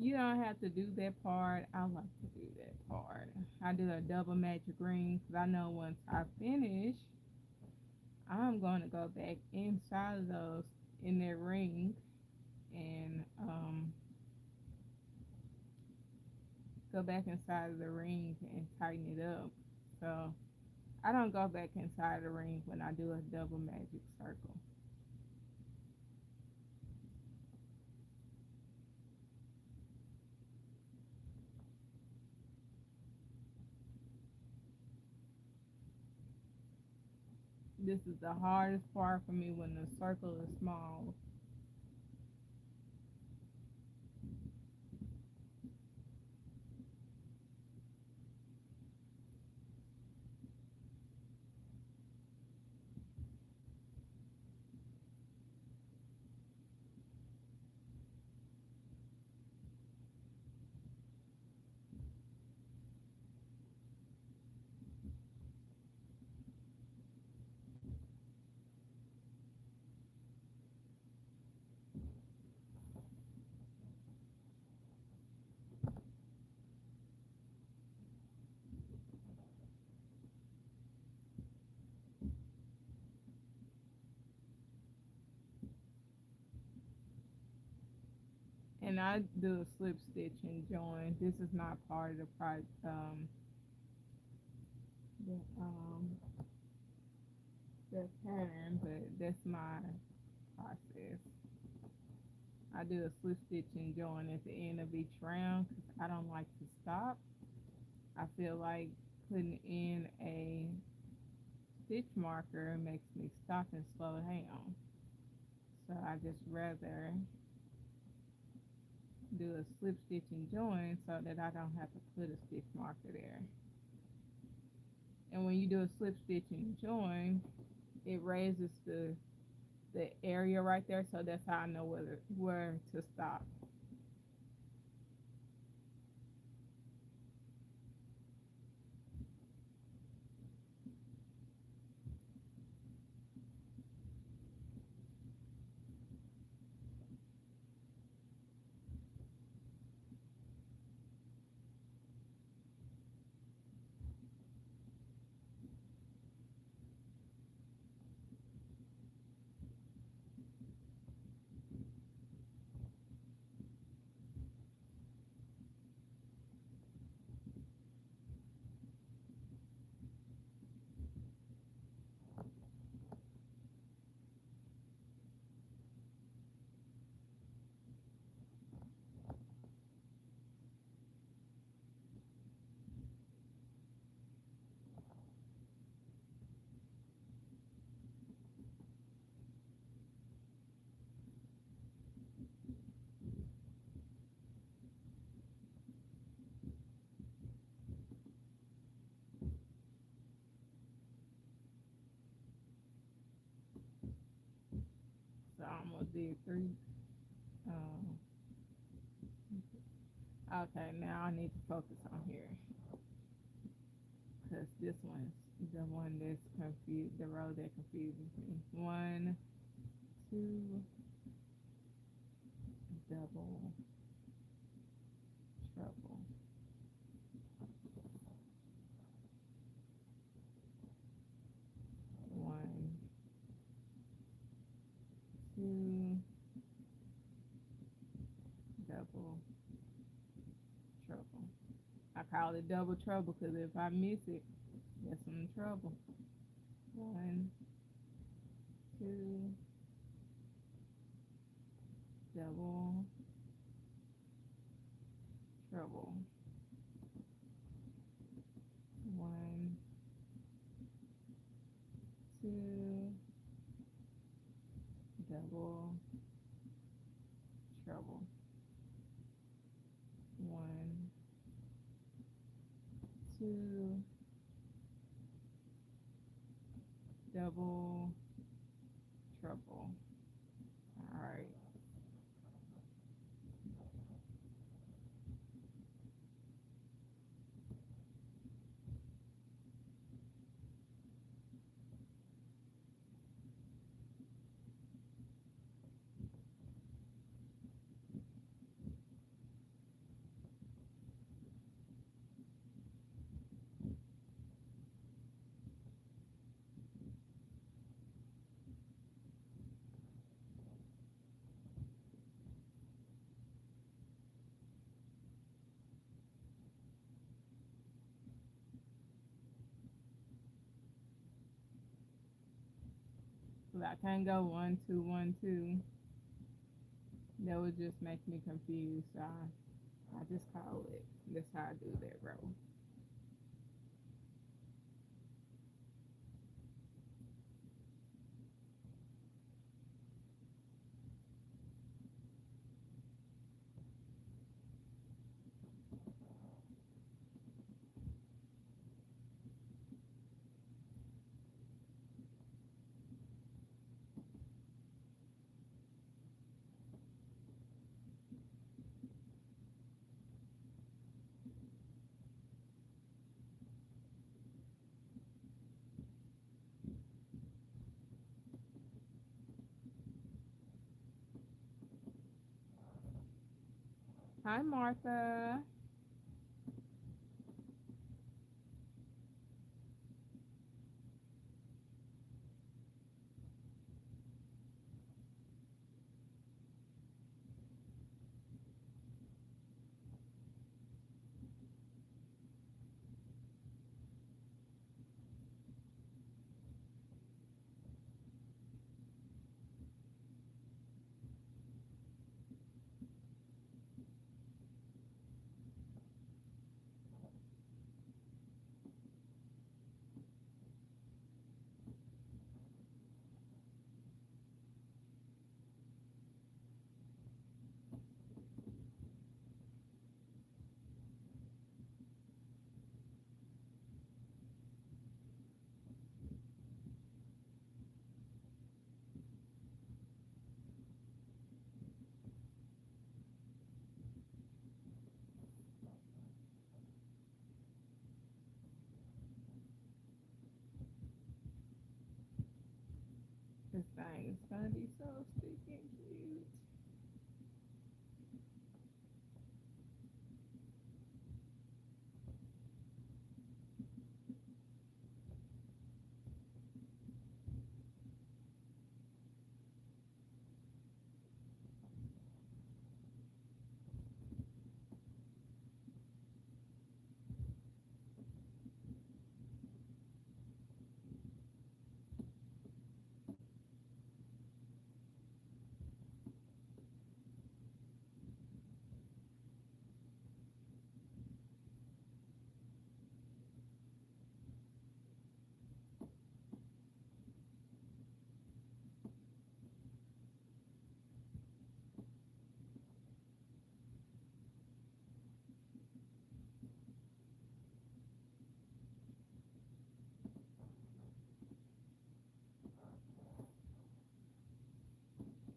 You don't have to do that part. I like to do that part. I do a double magic ring because I know once I finish, I'm going to go back inside of those in that ring and go back inside of the ring and tighten it up. So I don't go back inside the ring when I do a double magic circle. This is the hardest part for me when the circle is small. And I do a slip stitch and join. This is not part of the, the pattern, but that's my process. I do a slip stitch and join at the end of each round because I don't like to stop. I feel like putting in a stitch marker makes me stop and slow down. So I just rather do a slip stitch and join so that I don't have to put a stitch marker there. And when you do a slip stitch and join, it raises the area right there, so that's how I know where to stop. So I almost did 3. Um, okay, now I need to focus on here because this one's the one that's confused, the row that confuses me. 1, 2, double, treble. 1, 2, double, treble. I call it double trouble because if I miss it, that's some trouble. 1, 2, double, treble. two, double, treble. All right. So I can't go 1 2 1 2. That would just make me confused. So I just call it. That's how I do that row. Hi, Martha. This thing is gonna be so stinking cute.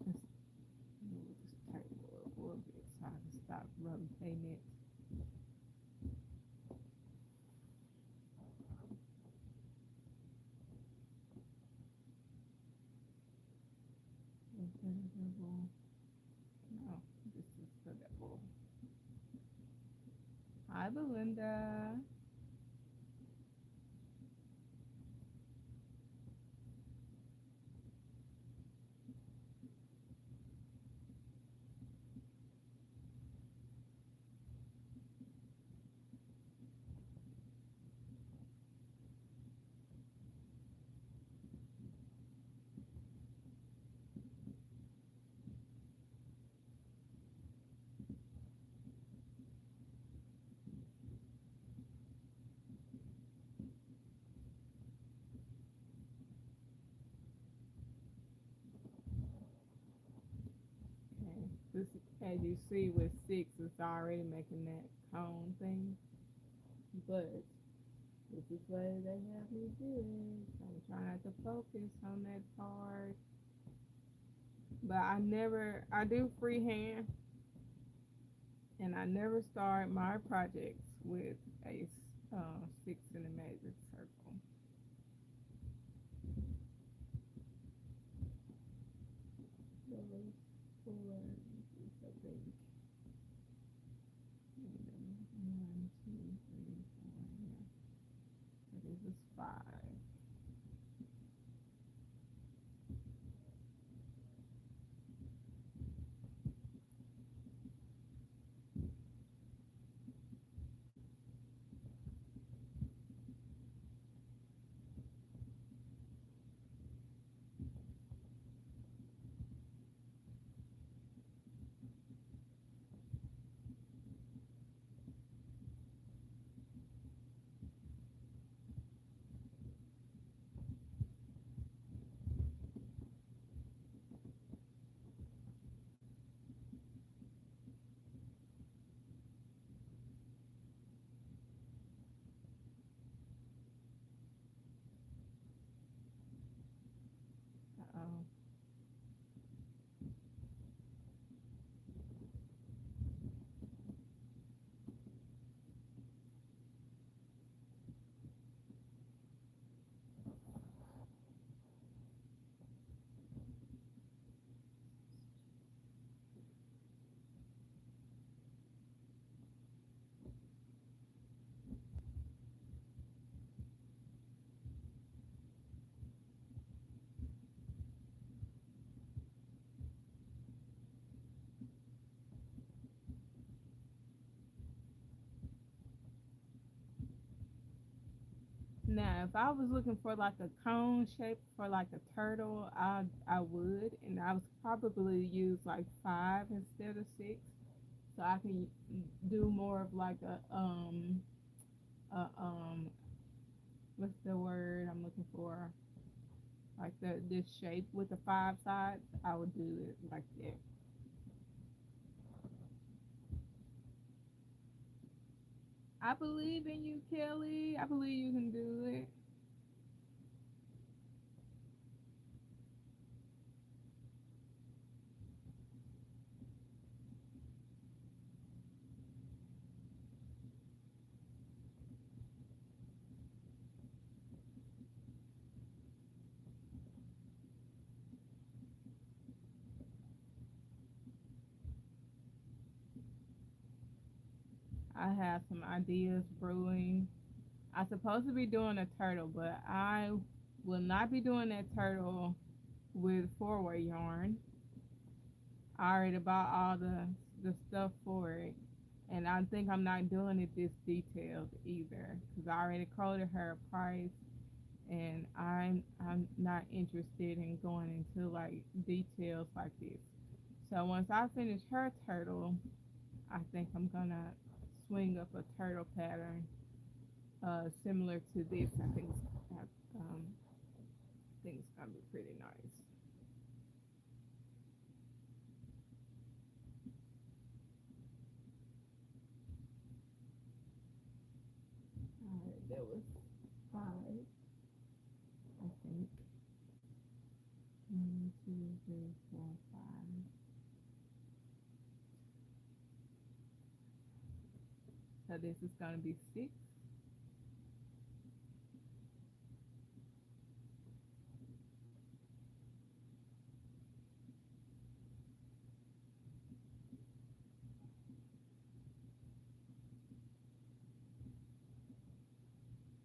Let's move this table a little bit so I can stop rotating it. Is that a double? No, this is the double. Hi, Belinda. Okay. This, as you see, with six, it's already making that cone thing. But This is what they have me doing. So I'm trying not to focus on that part. But I do freehand, and I never start my projects with a six in a magic circle. Those four, I think. One, two, three, four. Yeah. So this is five. Uh-oh. Now, if I was looking for like a cone shape for like a turtle, I would, and I would probably use like five instead of six, so I can do more of like a what's the word I'm looking for? Like this shape with the five sides. I would do it like that. I believe in you, Kelly. I believe you can do it. I have some ideas brewing. I'm supposed to be doing a turtle, but I will not be doing that turtle with four-way yarn. I already bought all the stuff for it, and I think I'm not doing it this detailed either because I already quoted her a price, and I'm not interested in going into like details like this. So once I finish her turtle, I think I'm gonna swing up a turtle pattern similar to this. I think it's gonna be pretty nice. All right, that was five, I think. One, two, three, four, five. So this is gonna be six.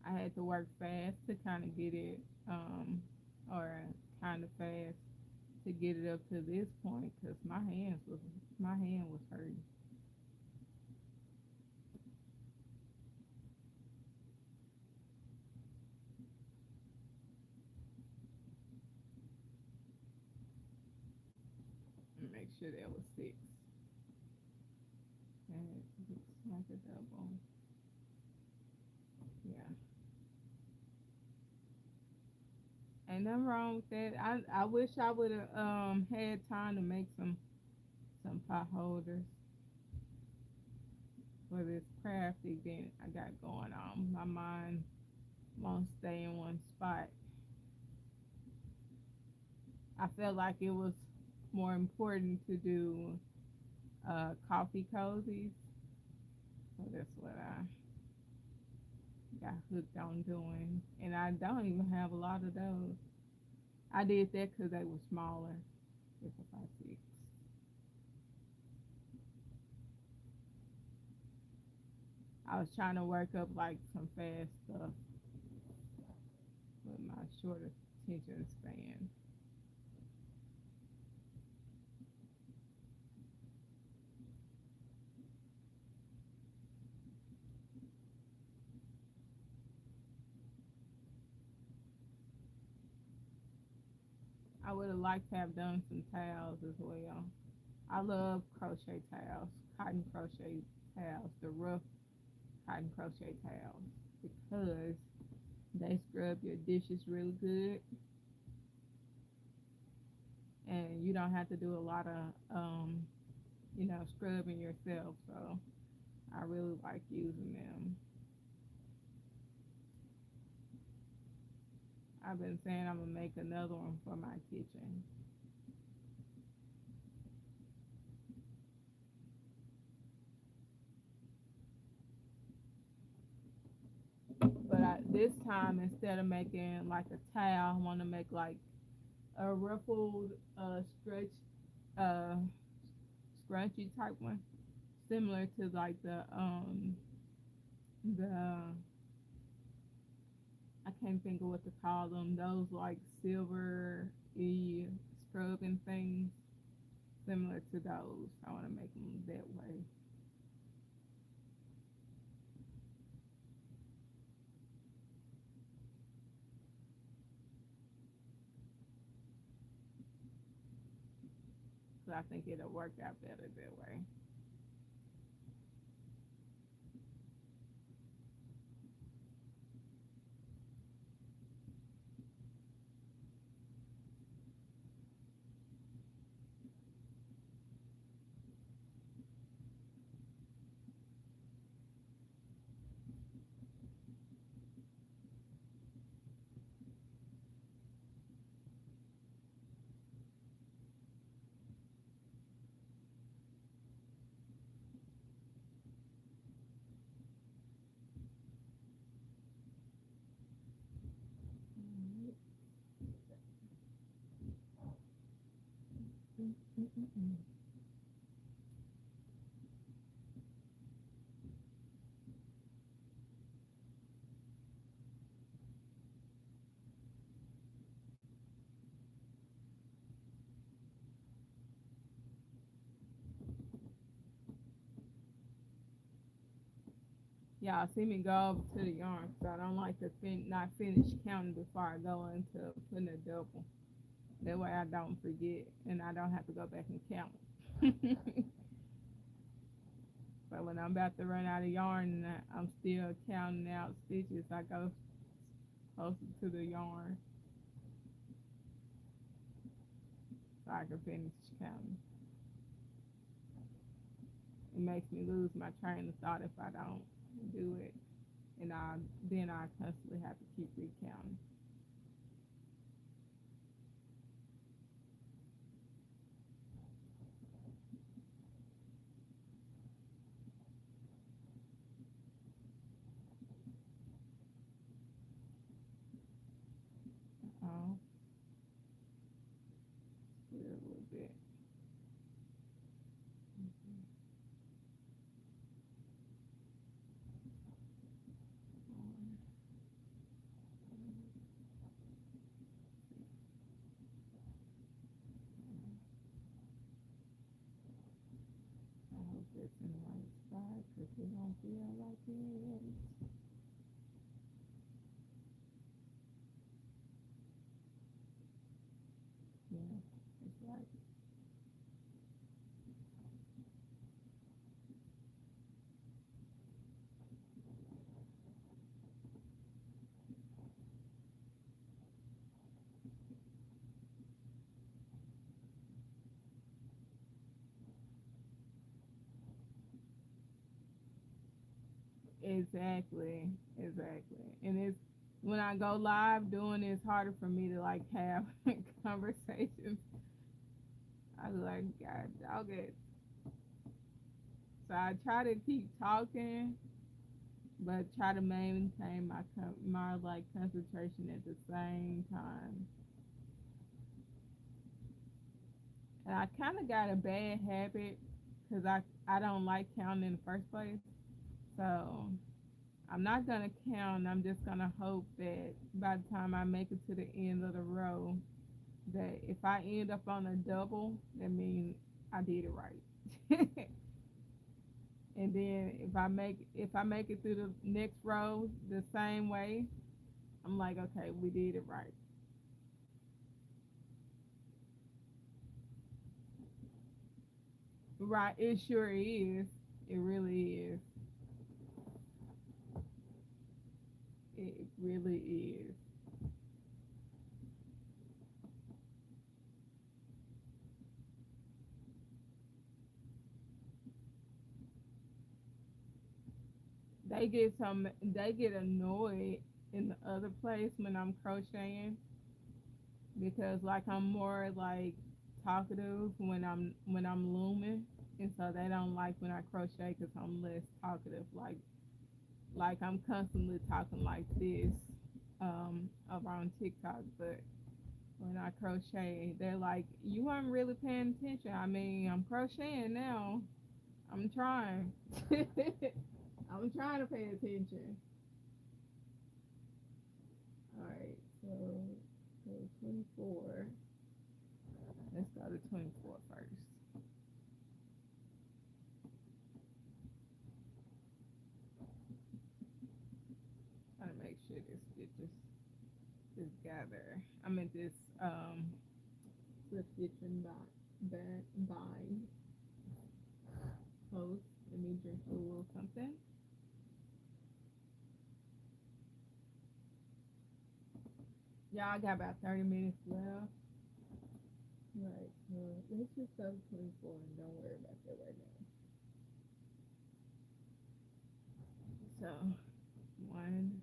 I had to work fast to kind of get it, or kind of fast to get it up to this point because my hand was hurting. Make sure that was six. And it looks like a double. Yeah. Ain't nothing wrong with that. I wish I would have had time to make some pot holders for this craft event I got going on. My mind won't stay in one spot. I felt like it was more important to do coffee cozies. So that's what I got hooked on doing. And I don't even have a lot of those. I did that because they were smaller. If I see. I was trying to work up like some fast stuff with my shorter attention span. I would have liked to have done some towels as well. I love crochet towels, cotton crochet towels, the rough cotton crochet towels, because they scrub your dishes really good and you don't have to do a lot of scrubbing yourself. So I really like using them. I've been saying I'm gonna make another one for my kitchen. But this time, instead of making like a towel, I want to make like a ruffled stretch uh scrunchy type one, similar to like the I can't think of what to call them. Those like silver scrubbing things, similar to those. I want to make them that way. So I think it'll work out better that way. Y'all see me go over to the yarn, so I don't like to not finish counting before I go into putting a double. That way I don't forget and I don't have to go back and count. But when I'm about to run out of yarn and I'm still counting out stitches, I go closer to the yarn so I can finish counting. It makes me lose my train of thought if I don't do it, and I constantly have to keep recounting. Oh, a little bit. I hope it's in the right spot because it don't feel like it. Yeah, it's right. Exactly, exactly. And it's when I go live doing it, it's harder for me to like have conversations. I was like, God, I'll get. So I try to keep talking, but try to maintain my like concentration at the same time. And I kind of got a bad habit because I don't like counting in the first place. So I'm not gonna count. I'm just gonna hope that by the time I make it to the end of the row, that if I end up on a double, that means I did it right. And then if I make it through the next row the same way, I'm like, okay, we did it right. Right, it sure is. It really is. It really is. They get annoyed in the other place when I'm crocheting because like I'm more like talkative when I'm looming, and so they don't like when I crochet because I'm less talkative. Like I'm constantly talking like this around TikTok, but when I crochet, they're like, "You weren't really paying attention." I mean, I'm crocheting now. I'm trying. I'm trying to pay attention. All right, so 24. Let's go to 24 first. Trying to make sure this stitches is gather. I'm in this slip stitch and bind close. Let me drink a little something. Y'all, I got about 30 minutes left. Right, so let's just go to 24 and don't worry about that right now. So, one,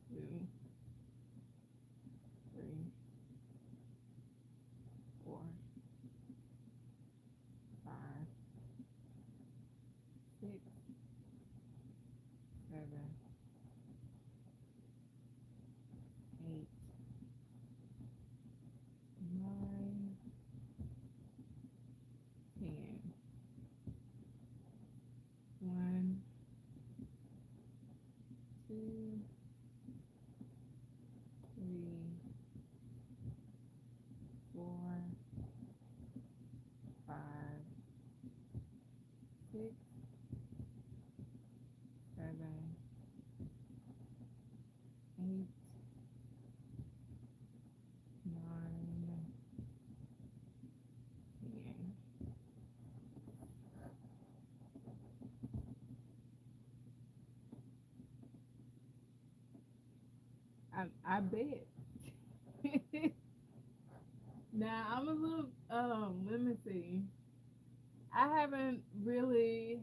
two, three, four, five, six, seven, eight, nine, 10. One, two, three, four, five, six, seven, eight, nine, 10. I bet. Now I'm a little let me see. I haven't really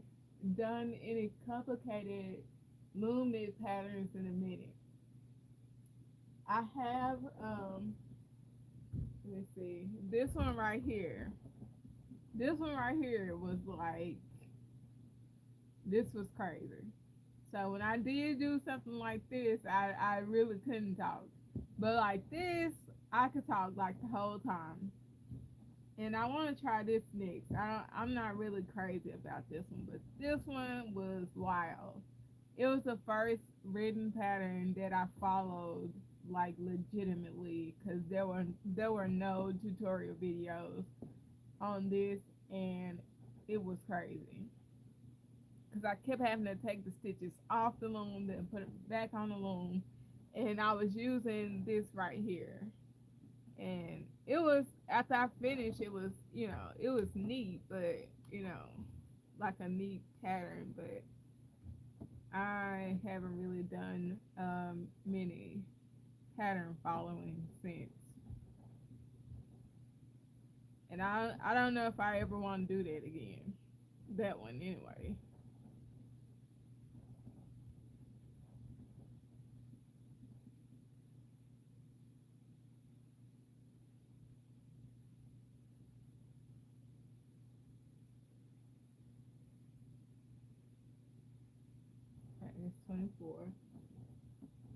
done any complicated moon knit patterns in a minute. I have let me see. This one right here. This one right here was like this was crazy. So when I did do something like this, I really couldn't talk. But like this, I could talk like the whole time. And I want to try this next. I'm not really crazy about this one, but this one was wild. It was the first written pattern that I followed like legitimately because there were no tutorial videos on this, and it was crazy because I kept having to take the stitches off the loom, then put it back on the loom, and I was using this right here. And it was after I finished, it was neat, but like a neat pattern. But I haven't really done many pattern following since, and I don't know if I ever want to do that again. That one anyway. That's 24.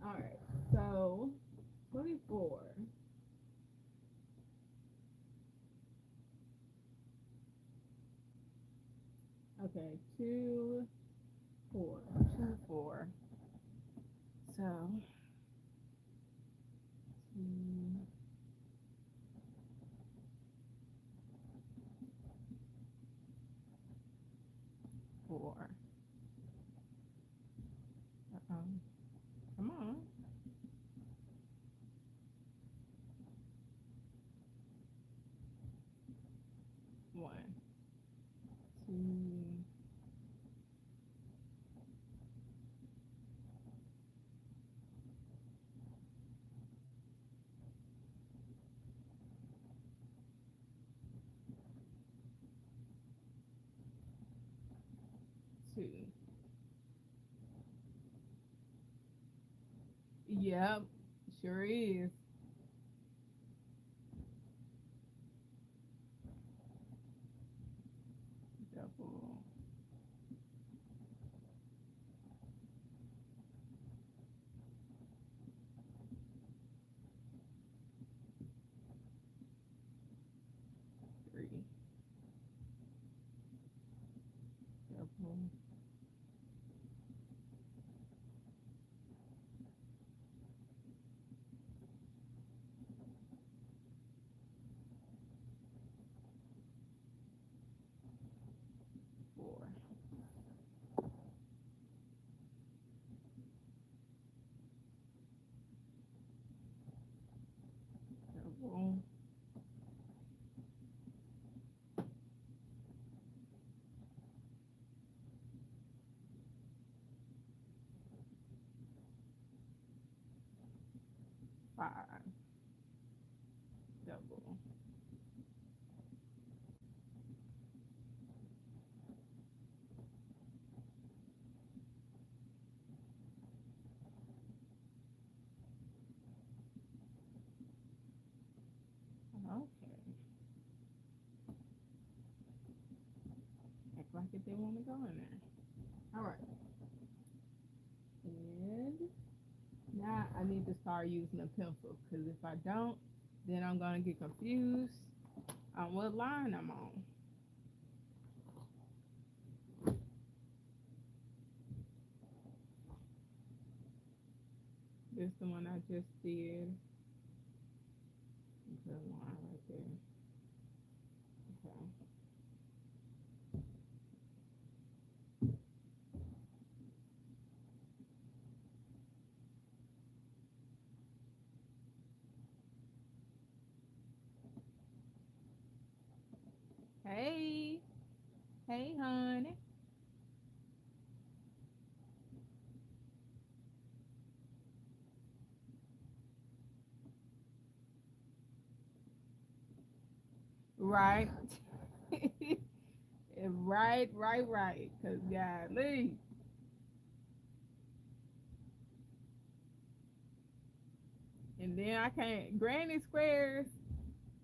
All right, so 24. Okay, 2, 4, 2, 4. So 2, 4. Uh-oh. Come on. 1, 2, 2. Yep, sure is. Double 3. Double 4. Double 5. Double. Okay. Act like it didn't want to go in there. All right. And now I need to start using a pencil because if I don't, then I'm going to get confused on what line I'm on. This the one I just did. Put a line right there. Okay. Hey, hey, honey. Right. Right. Cause golly. And then I can't granny squares.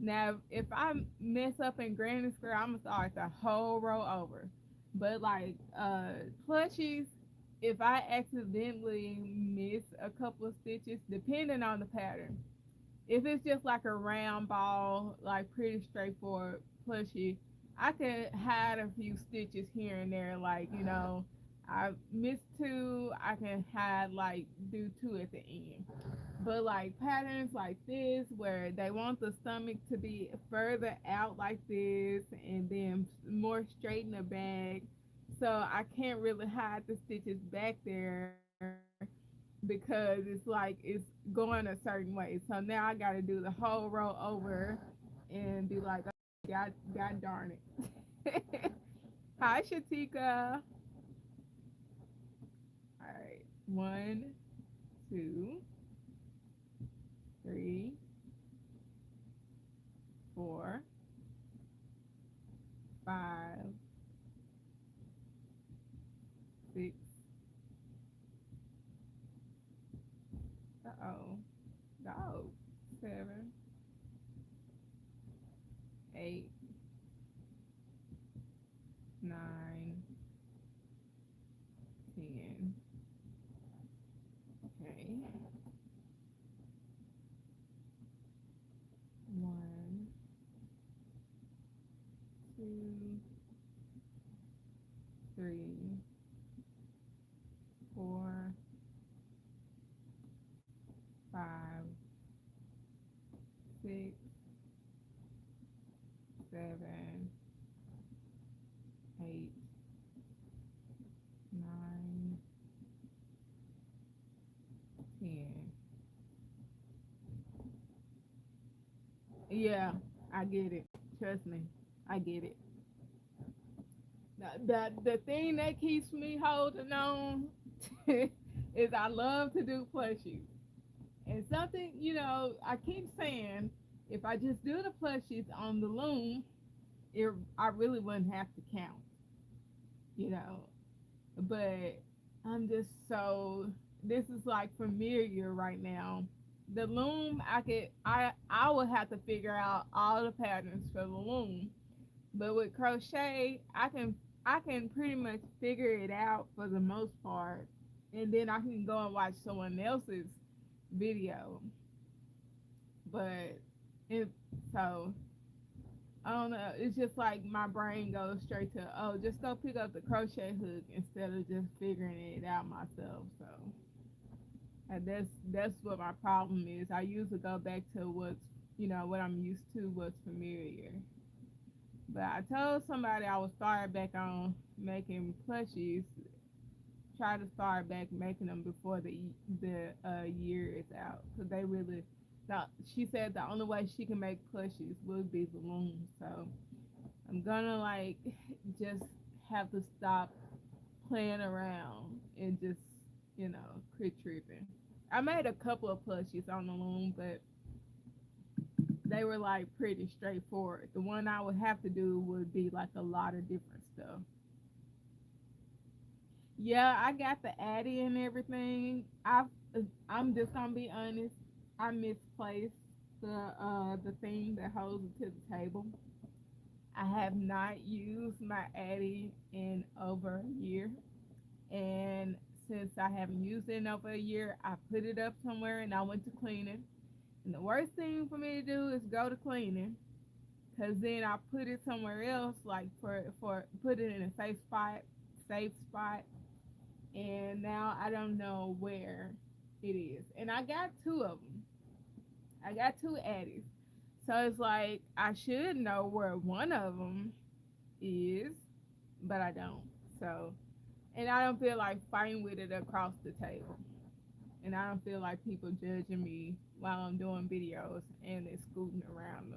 Now, if I mess up in granny square, I'm gonna start the whole row over. But like plushies, if I accidentally miss a couple of stitches, depending on the pattern, if it's just like a round ball, like pretty straightforward plushie, I could hide a few stitches here and there. Like, I missed two, I can hide, like, do two at the end. But like patterns like this, where they want the stomach to be further out like this and then more straight in the back, so I can't really hide the stitches back there because it's going a certain way. So now I got to do the whole row over and be like, oh, God darn it. Hi, Shatika. All right, 1, 2, 3, 4, 5, 6. Uh-oh. Dog. 7, 8, 9, 10, 2, 3, 4, 5, 6, 7, 8, 9, 10. Yeah, I get it. Trust me, I get it. The thing that keeps me holding on is I love to do plushies. And something, I keep saying if I just do the plushies on the loom, I really wouldn't have to count, you know. But I'm just so this is like familiar right now. The loom I would have to figure out all the patterns for the loom. But with crochet, I can pretty much figure it out for the most part. And then I can go and watch someone else's video. But it so I don't know. It's just like my brain goes straight to, oh, just go pick up the crochet hook instead of just figuring it out myself. So and that's what my problem is. I usually go back to what I'm used to, what's familiar. But I told somebody I would start back on making plushies. Try to start back making them before the year is out, because they really. Now, she said the only way she can make plushies would be the loom. So I'm gonna like just have to stop playing around and just quit tripping. I made a couple of plushies on the loom, but they were like pretty straightforward. The one I would have to do would be like a lot of different stuff. Yeah, I got the Addy and everything. I'm just gonna be honest. I misplaced the thing that holds it to the table. I have not used my Addy in over a year, and since I haven't used it in over a year, I put it up somewhere and I went to clean it. And the worst thing for me to do is go to cleaning, cause then I put it somewhere else, like for put it in a safe spot, and now I don't know where it is. And I got two of them. I got two Addies, so it's like I should know where one of them is, but I don't. So, and I don't feel like fighting with it across the table, and I don't feel like people judging me while I'm doing videos and they're scooting around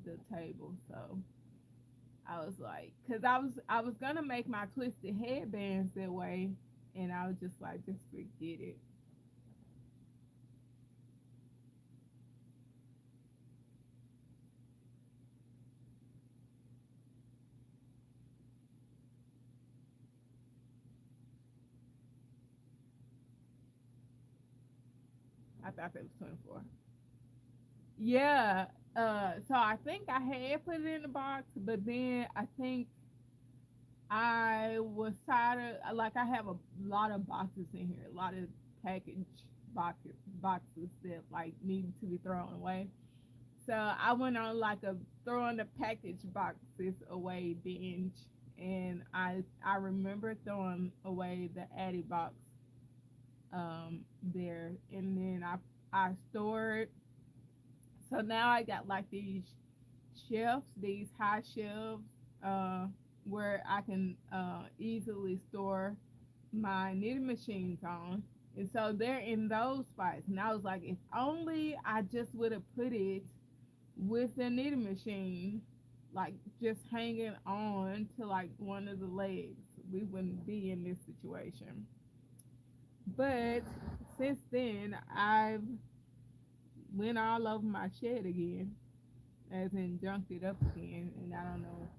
the table. So I was like, cause I was gonna make my twisted headbands that way, and I was just like, just forget it. I thought that was 24. Yeah. So I think I had put it in the box, but then I think I was tired of, like, I have a lot of boxes in here, a lot of package boxes that like need to be thrown away. So I went on like a throwing the package boxes away binge, and I remember throwing away the Addy box there, and then I stored. So now I got like these shelves, these high shelves, uh, where I can easily store my knitting machines on. And so they're in those spots. And I was like, if only I just would have put it with the knitting machine, like just hanging on to like one of the legs, we wouldn't be in this situation. But since then, I've went all over my shed again, as in junked it up again, and I don't know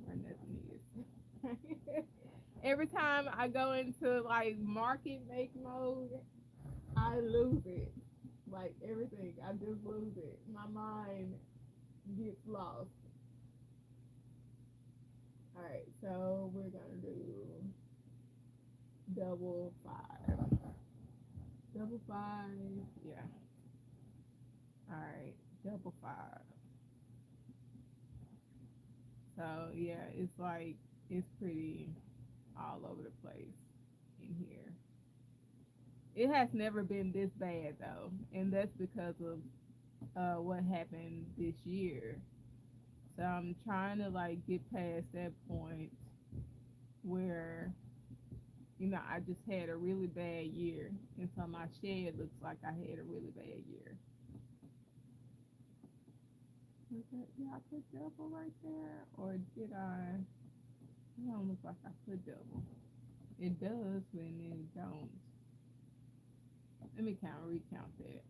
where nothing is. Every time I go into like market make mode, I lose it. Like everything, I just lose it. My mind gets lost. All right, so we're gonna do double five. Double five, yeah. All right, double five. So yeah, it's like it's pretty all over the place in here. It has never been this bad though, and that's because of what happened this year. So I'm trying to like get past that point where I just had a really bad year, and so my shed looks like I had a really bad year. Did I put double right there, or did I? It don't look like I put double. It does, but then it don't. Let me recount that.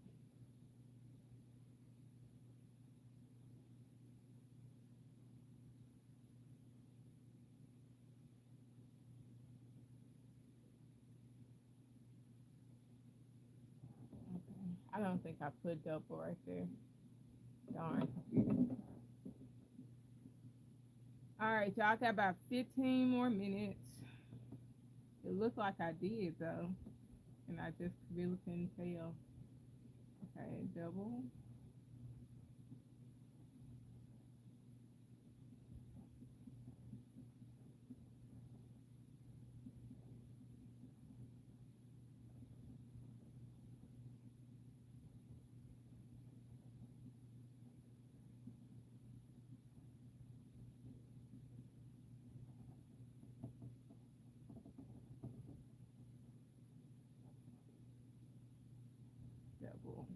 Okay. I don't think I put double right there. Darn. All right, y'all got about 15 more minutes. It looked like I did though, and I just really couldn't tell. Okay, double, double,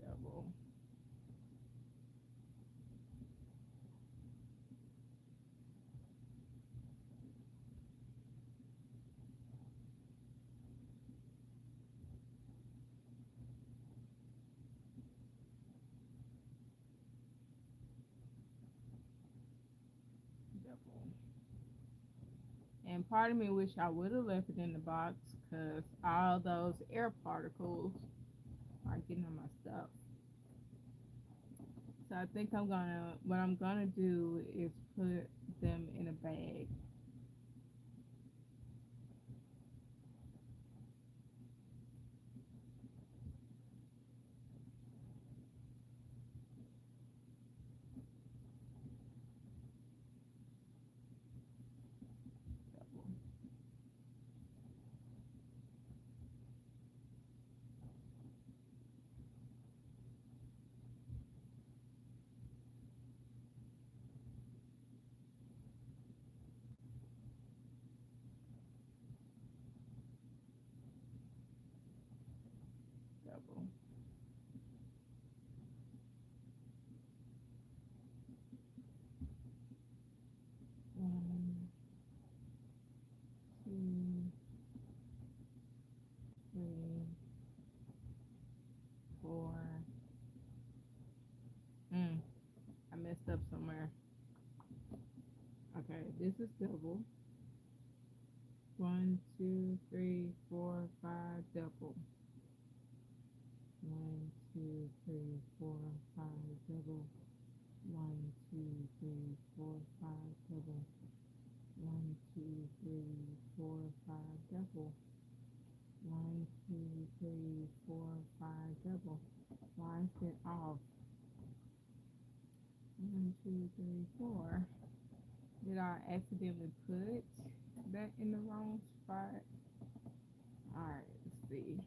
double, double. And part of me wish I would have left it in the box because all those air particles are getting on my stuff. So I think what I'm gonna do is put them in a bag. Double, double, 1, 2, 3, 4. Mm, I messed up somewhere. Okay, this is double. 1, 2, 3, 4, 5, double. 1, 2, 3, 4, 5, double. 1, 2, 3, 4, 5, double. 1, 2, 3, 4, 5, double. 1, 2, 3, 4, 5, double. Why is it off? 1, 2, 3, 4. Did I accidentally put that in the wrong spot? Alright, let's see.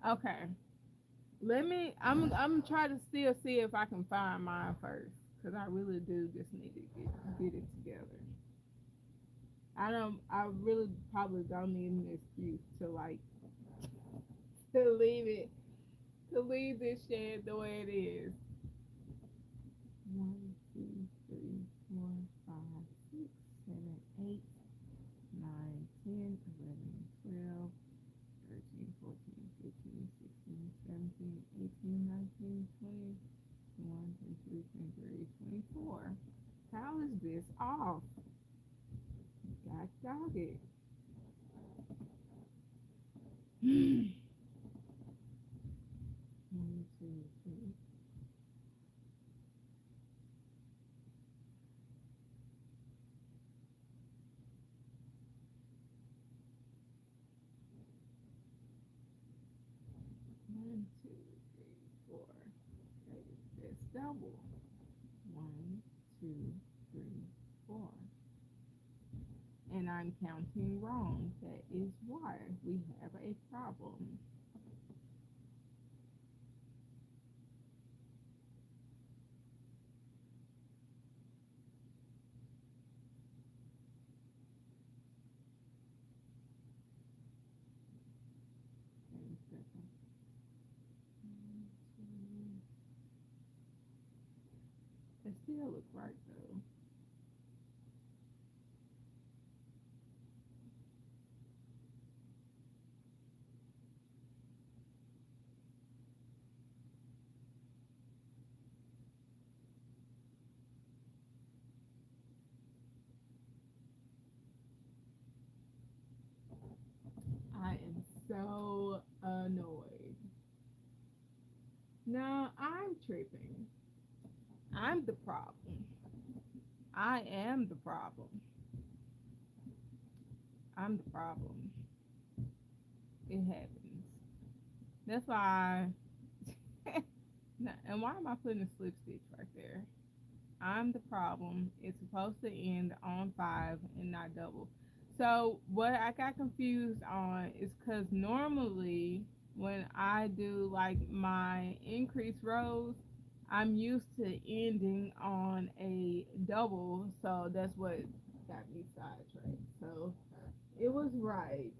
Okay. I'm trying to still see if I can find mine first. Cause I really do just need to get it together. I really probably don't need an excuse to like to leave it to leave this shed the way it is. 1, 2, 3, 4, 5, 6, 7, 8, 9, 10, 11, 12, 13, 14, 15, 16, 17, 18, 19, 20, 21, 22, 23, 24. How is this off? God Dog it. 1, 2, 3. 1, 2, 3, 4. Okay, that's double. 1, 2, 3, 4. And I'm counting wrong. That is why we have a problem. It still look right though. I am so annoyed. No, I'm tripping. I'm the problem. I am the problem. I'm the problem. It happens. That's why. And why am I putting a slip stitch right there? I'm the problem. It's supposed to end on 5 and not double. So what I got confused on is because normally when I do like my increased rows, I'm used to ending on a double, so that's what got me sidetracked. So it was right.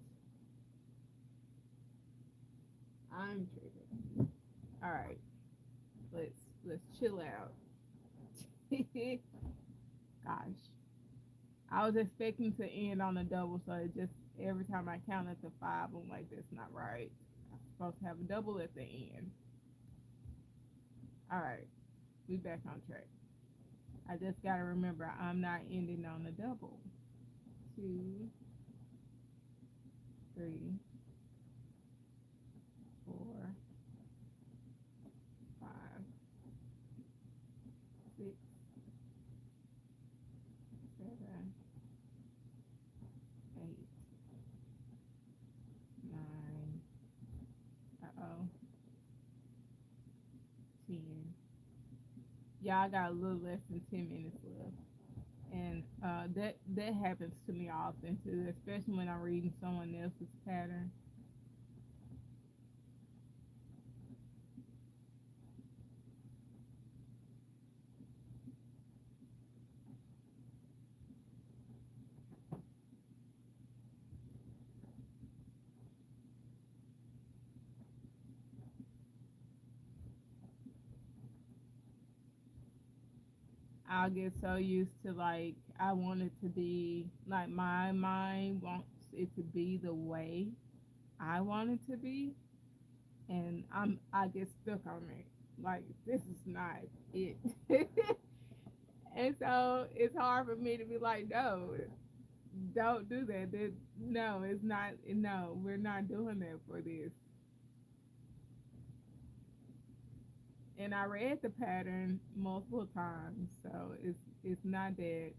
I'm tripping. All right, let's chill out. Gosh, I was expecting to end on a double, so it just every time I counted to 5, I'm like, that's not right. I'm supposed to have a double at the end. All right, we back on track. I just gotta remember I'm not ending on a double. 2, 3, 4, 5, 6, 7, 8, 9. Uh-oh. 10. Yeah, I got a little less than 10 minutes left. And that happens to me often too, especially when I'm reading someone else's pattern. I'll get so used to like I want it to be like my mind wants it to be the way I want it to be, and I get stuck on it. Like this is not it, and so it's hard for me to be like, no, don't do that. No, it's not. No, we're not doing that for this. And I read the pattern multiple times, so it's not that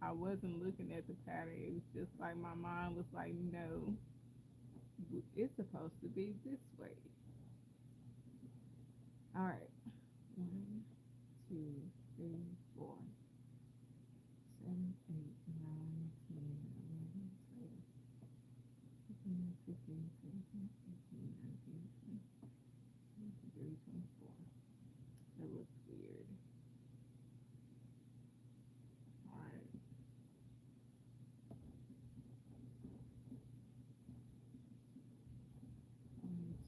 I wasn't looking at the pattern. It was just like my mind was like, no, it's supposed to be this way. All right. 1, 2, 3, 4, 7, 8, 9, 10, 11, 12, 13, 15, 17, 18, 19, 20, 23, 24. That looks weird. All right.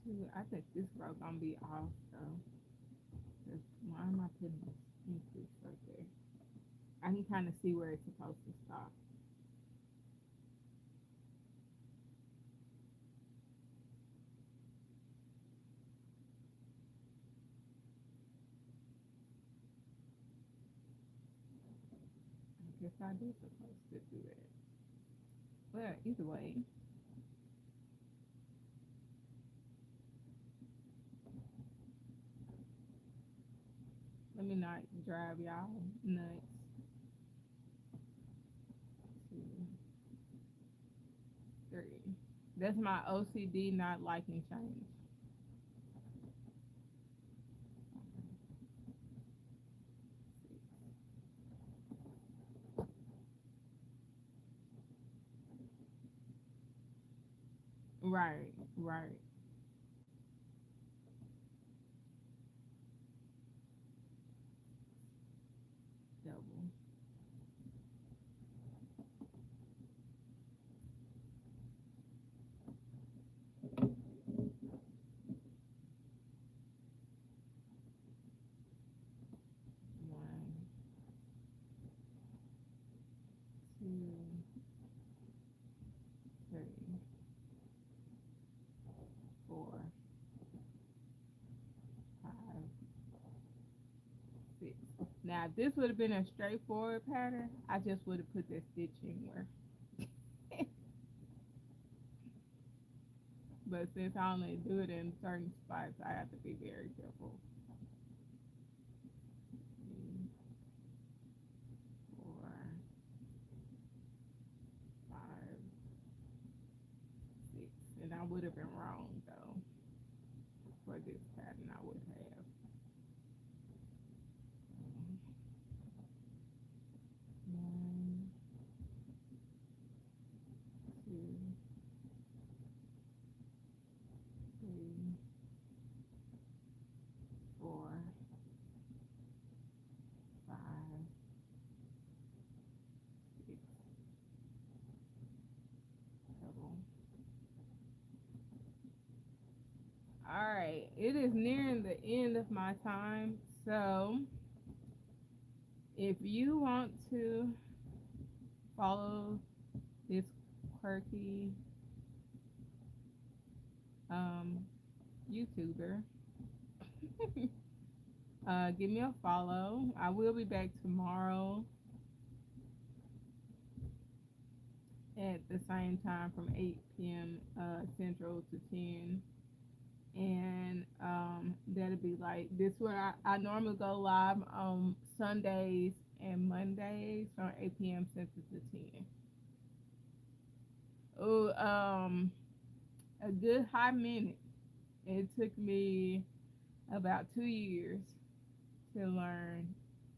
2. I think this row gonna be off though. Why am I putting this increase right there? I can kind of see where it's supposed to stop. I guess I do supposed to do that. Well, either way, let me not drive y'all nuts. Two, three. That's my OCD not liking change. Right, right. Double. One, two, three, four, five, six. Now, if this would have been a straightforward pattern, I just would have put that stitch anywhere. But since I only do it in certain spots, I have to be very careful. Three, four, five, six. And I would have been wrong though. For this pattern, I would have. One, two, three, four, five, six, double. All right, it is nearing the end of my time, so if you want to follow this quirky um, YouTuber, give me a follow. I will be back tomorrow at the same time from 8 p.m. Central to 10. And that'll be like this where I normally go live on Sundays and Mondays from 8 p.m. Central to 10. Oh, a good hot minute. It took me about 2 years to learn.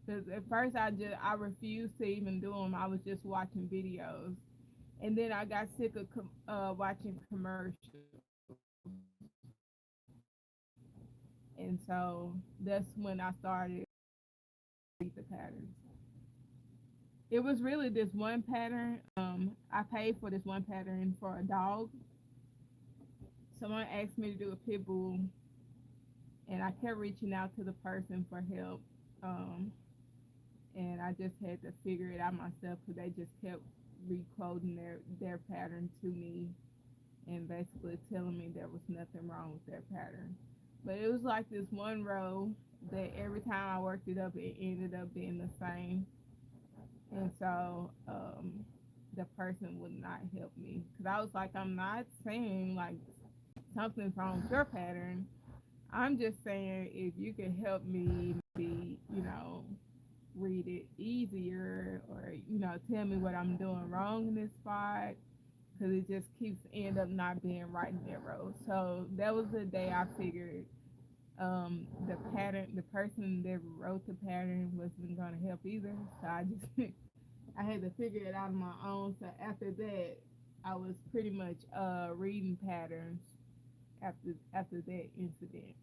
Because at first I refused to even do them. I was just watching videos, and then I got sick of watching commercials, and so that's when I started to read the patterns. It was really this one pattern. I paid for this one pattern for a dog. Someone asked me to do a pit bull, and I kept reaching out to the person for help. Um, and I just had to figure it out myself because they just kept requoting their pattern to me and basically telling me there was nothing wrong with their pattern. But it was like this one row that every time I worked it up, it ended up being the same. And so the person would not help me because I was like, I'm not saying like something's wrong with your pattern. I'm just saying if you could help me be, read it easier or, tell me what I'm doing wrong in this spot because it just keeps end up not being right in that row. So that was the day I figured the person that wrote the pattern wasn't gonna help either. So I just I had to figure it out on my own. So after that, I was pretty much reading patterns after that incident.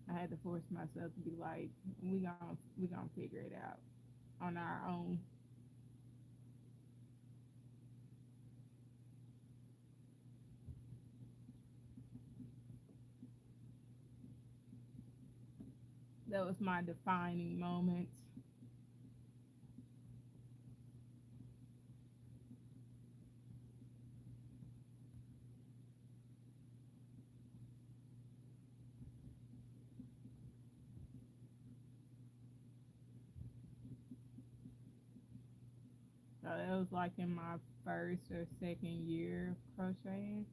I had to force myself to be like, we gonna figure it out on our own. That was my defining moment. So So it was like in my first or second year of crocheting.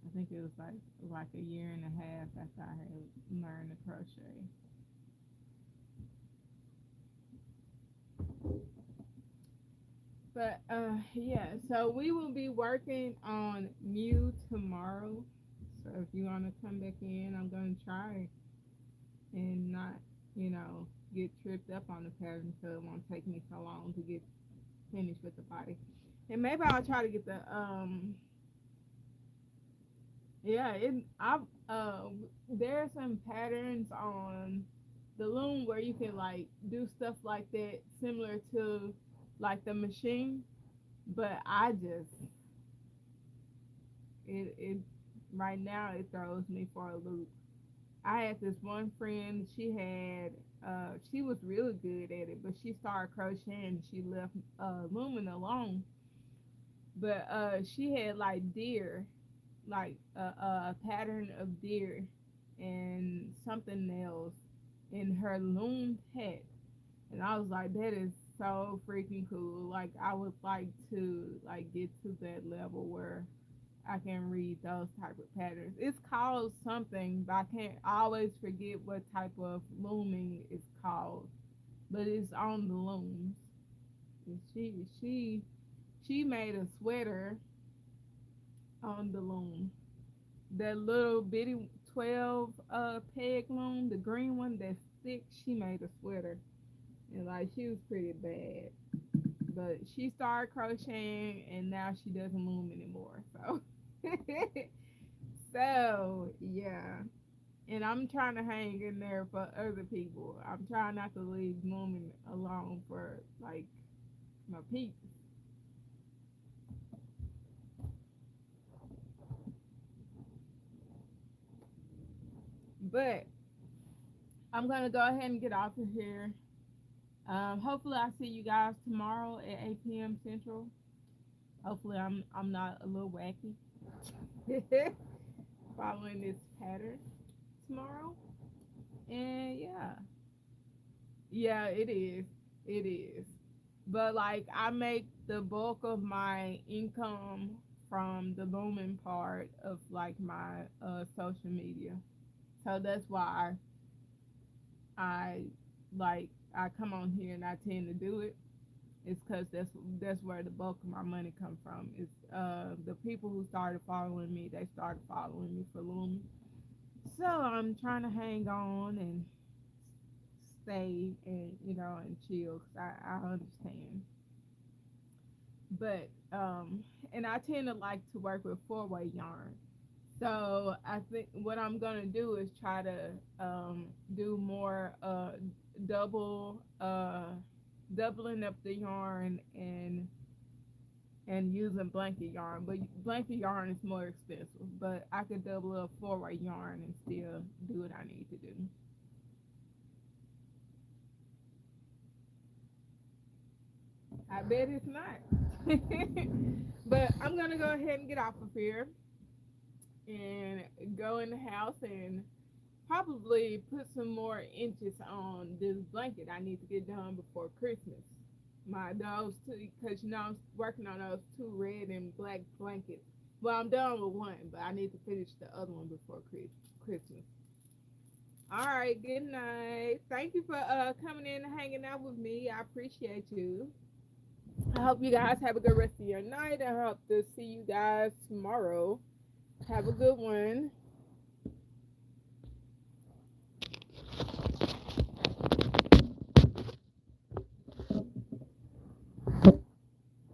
I think it was like a year and a half after I had learned to crochet. But yeah, so we will be working on Mew tomorrow. So if you want to come back in, I'm gonna try and not, you know, get tripped up on the pattern so it won't take me so long to get finished with the body. And maybe I'll try to get the yeah, I there are some patterns on the loom where you can like do stuff like that similar to like the machine, but I just it right now it throws me for a loop. I had this one friend, she was really good at it, but she started crocheting, she left looming alone. But she had like deer, like a pattern of deer and something else in her loom hat. And I was like, that is so freaking cool. Like I would like to like get to that level where I can read those type of patterns. It's called something, but I always forget what type of looming it's called. But it's on the looms. And she made a sweater on the loom. That little bitty 12 peg loom, the green one that's thick, she made a sweater. And like she was pretty bad. But she started crocheting and now she doesn't loom anymore. So so yeah. And I'm trying to hang in there for other people. I'm trying not to leave looming alone for like my peeps. But I'm gonna go ahead and get off of here. Hopefully I see you guys tomorrow at 8 p.m. Central. Hopefully I'm not a little wacky following this pattern tomorrow. And yeah, yeah, it is. It is. But like I make the bulk of my income from the looming part of like my social media. So that's why I I come on here and I tend to do it. It's because that's where the bulk of my money come from. It's the people who started following me. They started following me for looming. So I'm trying to hang on and stay and and chill because I understand. But and I tend to like to work with four-way yarn. So I think what I'm gonna do is try to do more double doubling up the yarn and using blanket yarn. But blanket yarn is more expensive. But I could double up four-way yarn and still do what I need to do. I bet it's not. But I'm gonna go ahead and get off of here and go in the house and probably put some more inches on this blanket. I need to get done before Christmas. My those two, because I'm working on those two red and black blankets. Well, I'm done with one, but I need to finish the other one before Christmas. All right, good night. Thank you for coming in and hanging out with me. I appreciate you. I hope you guys have a good rest of your night. I hope to see you guys tomorrow. Have a good one.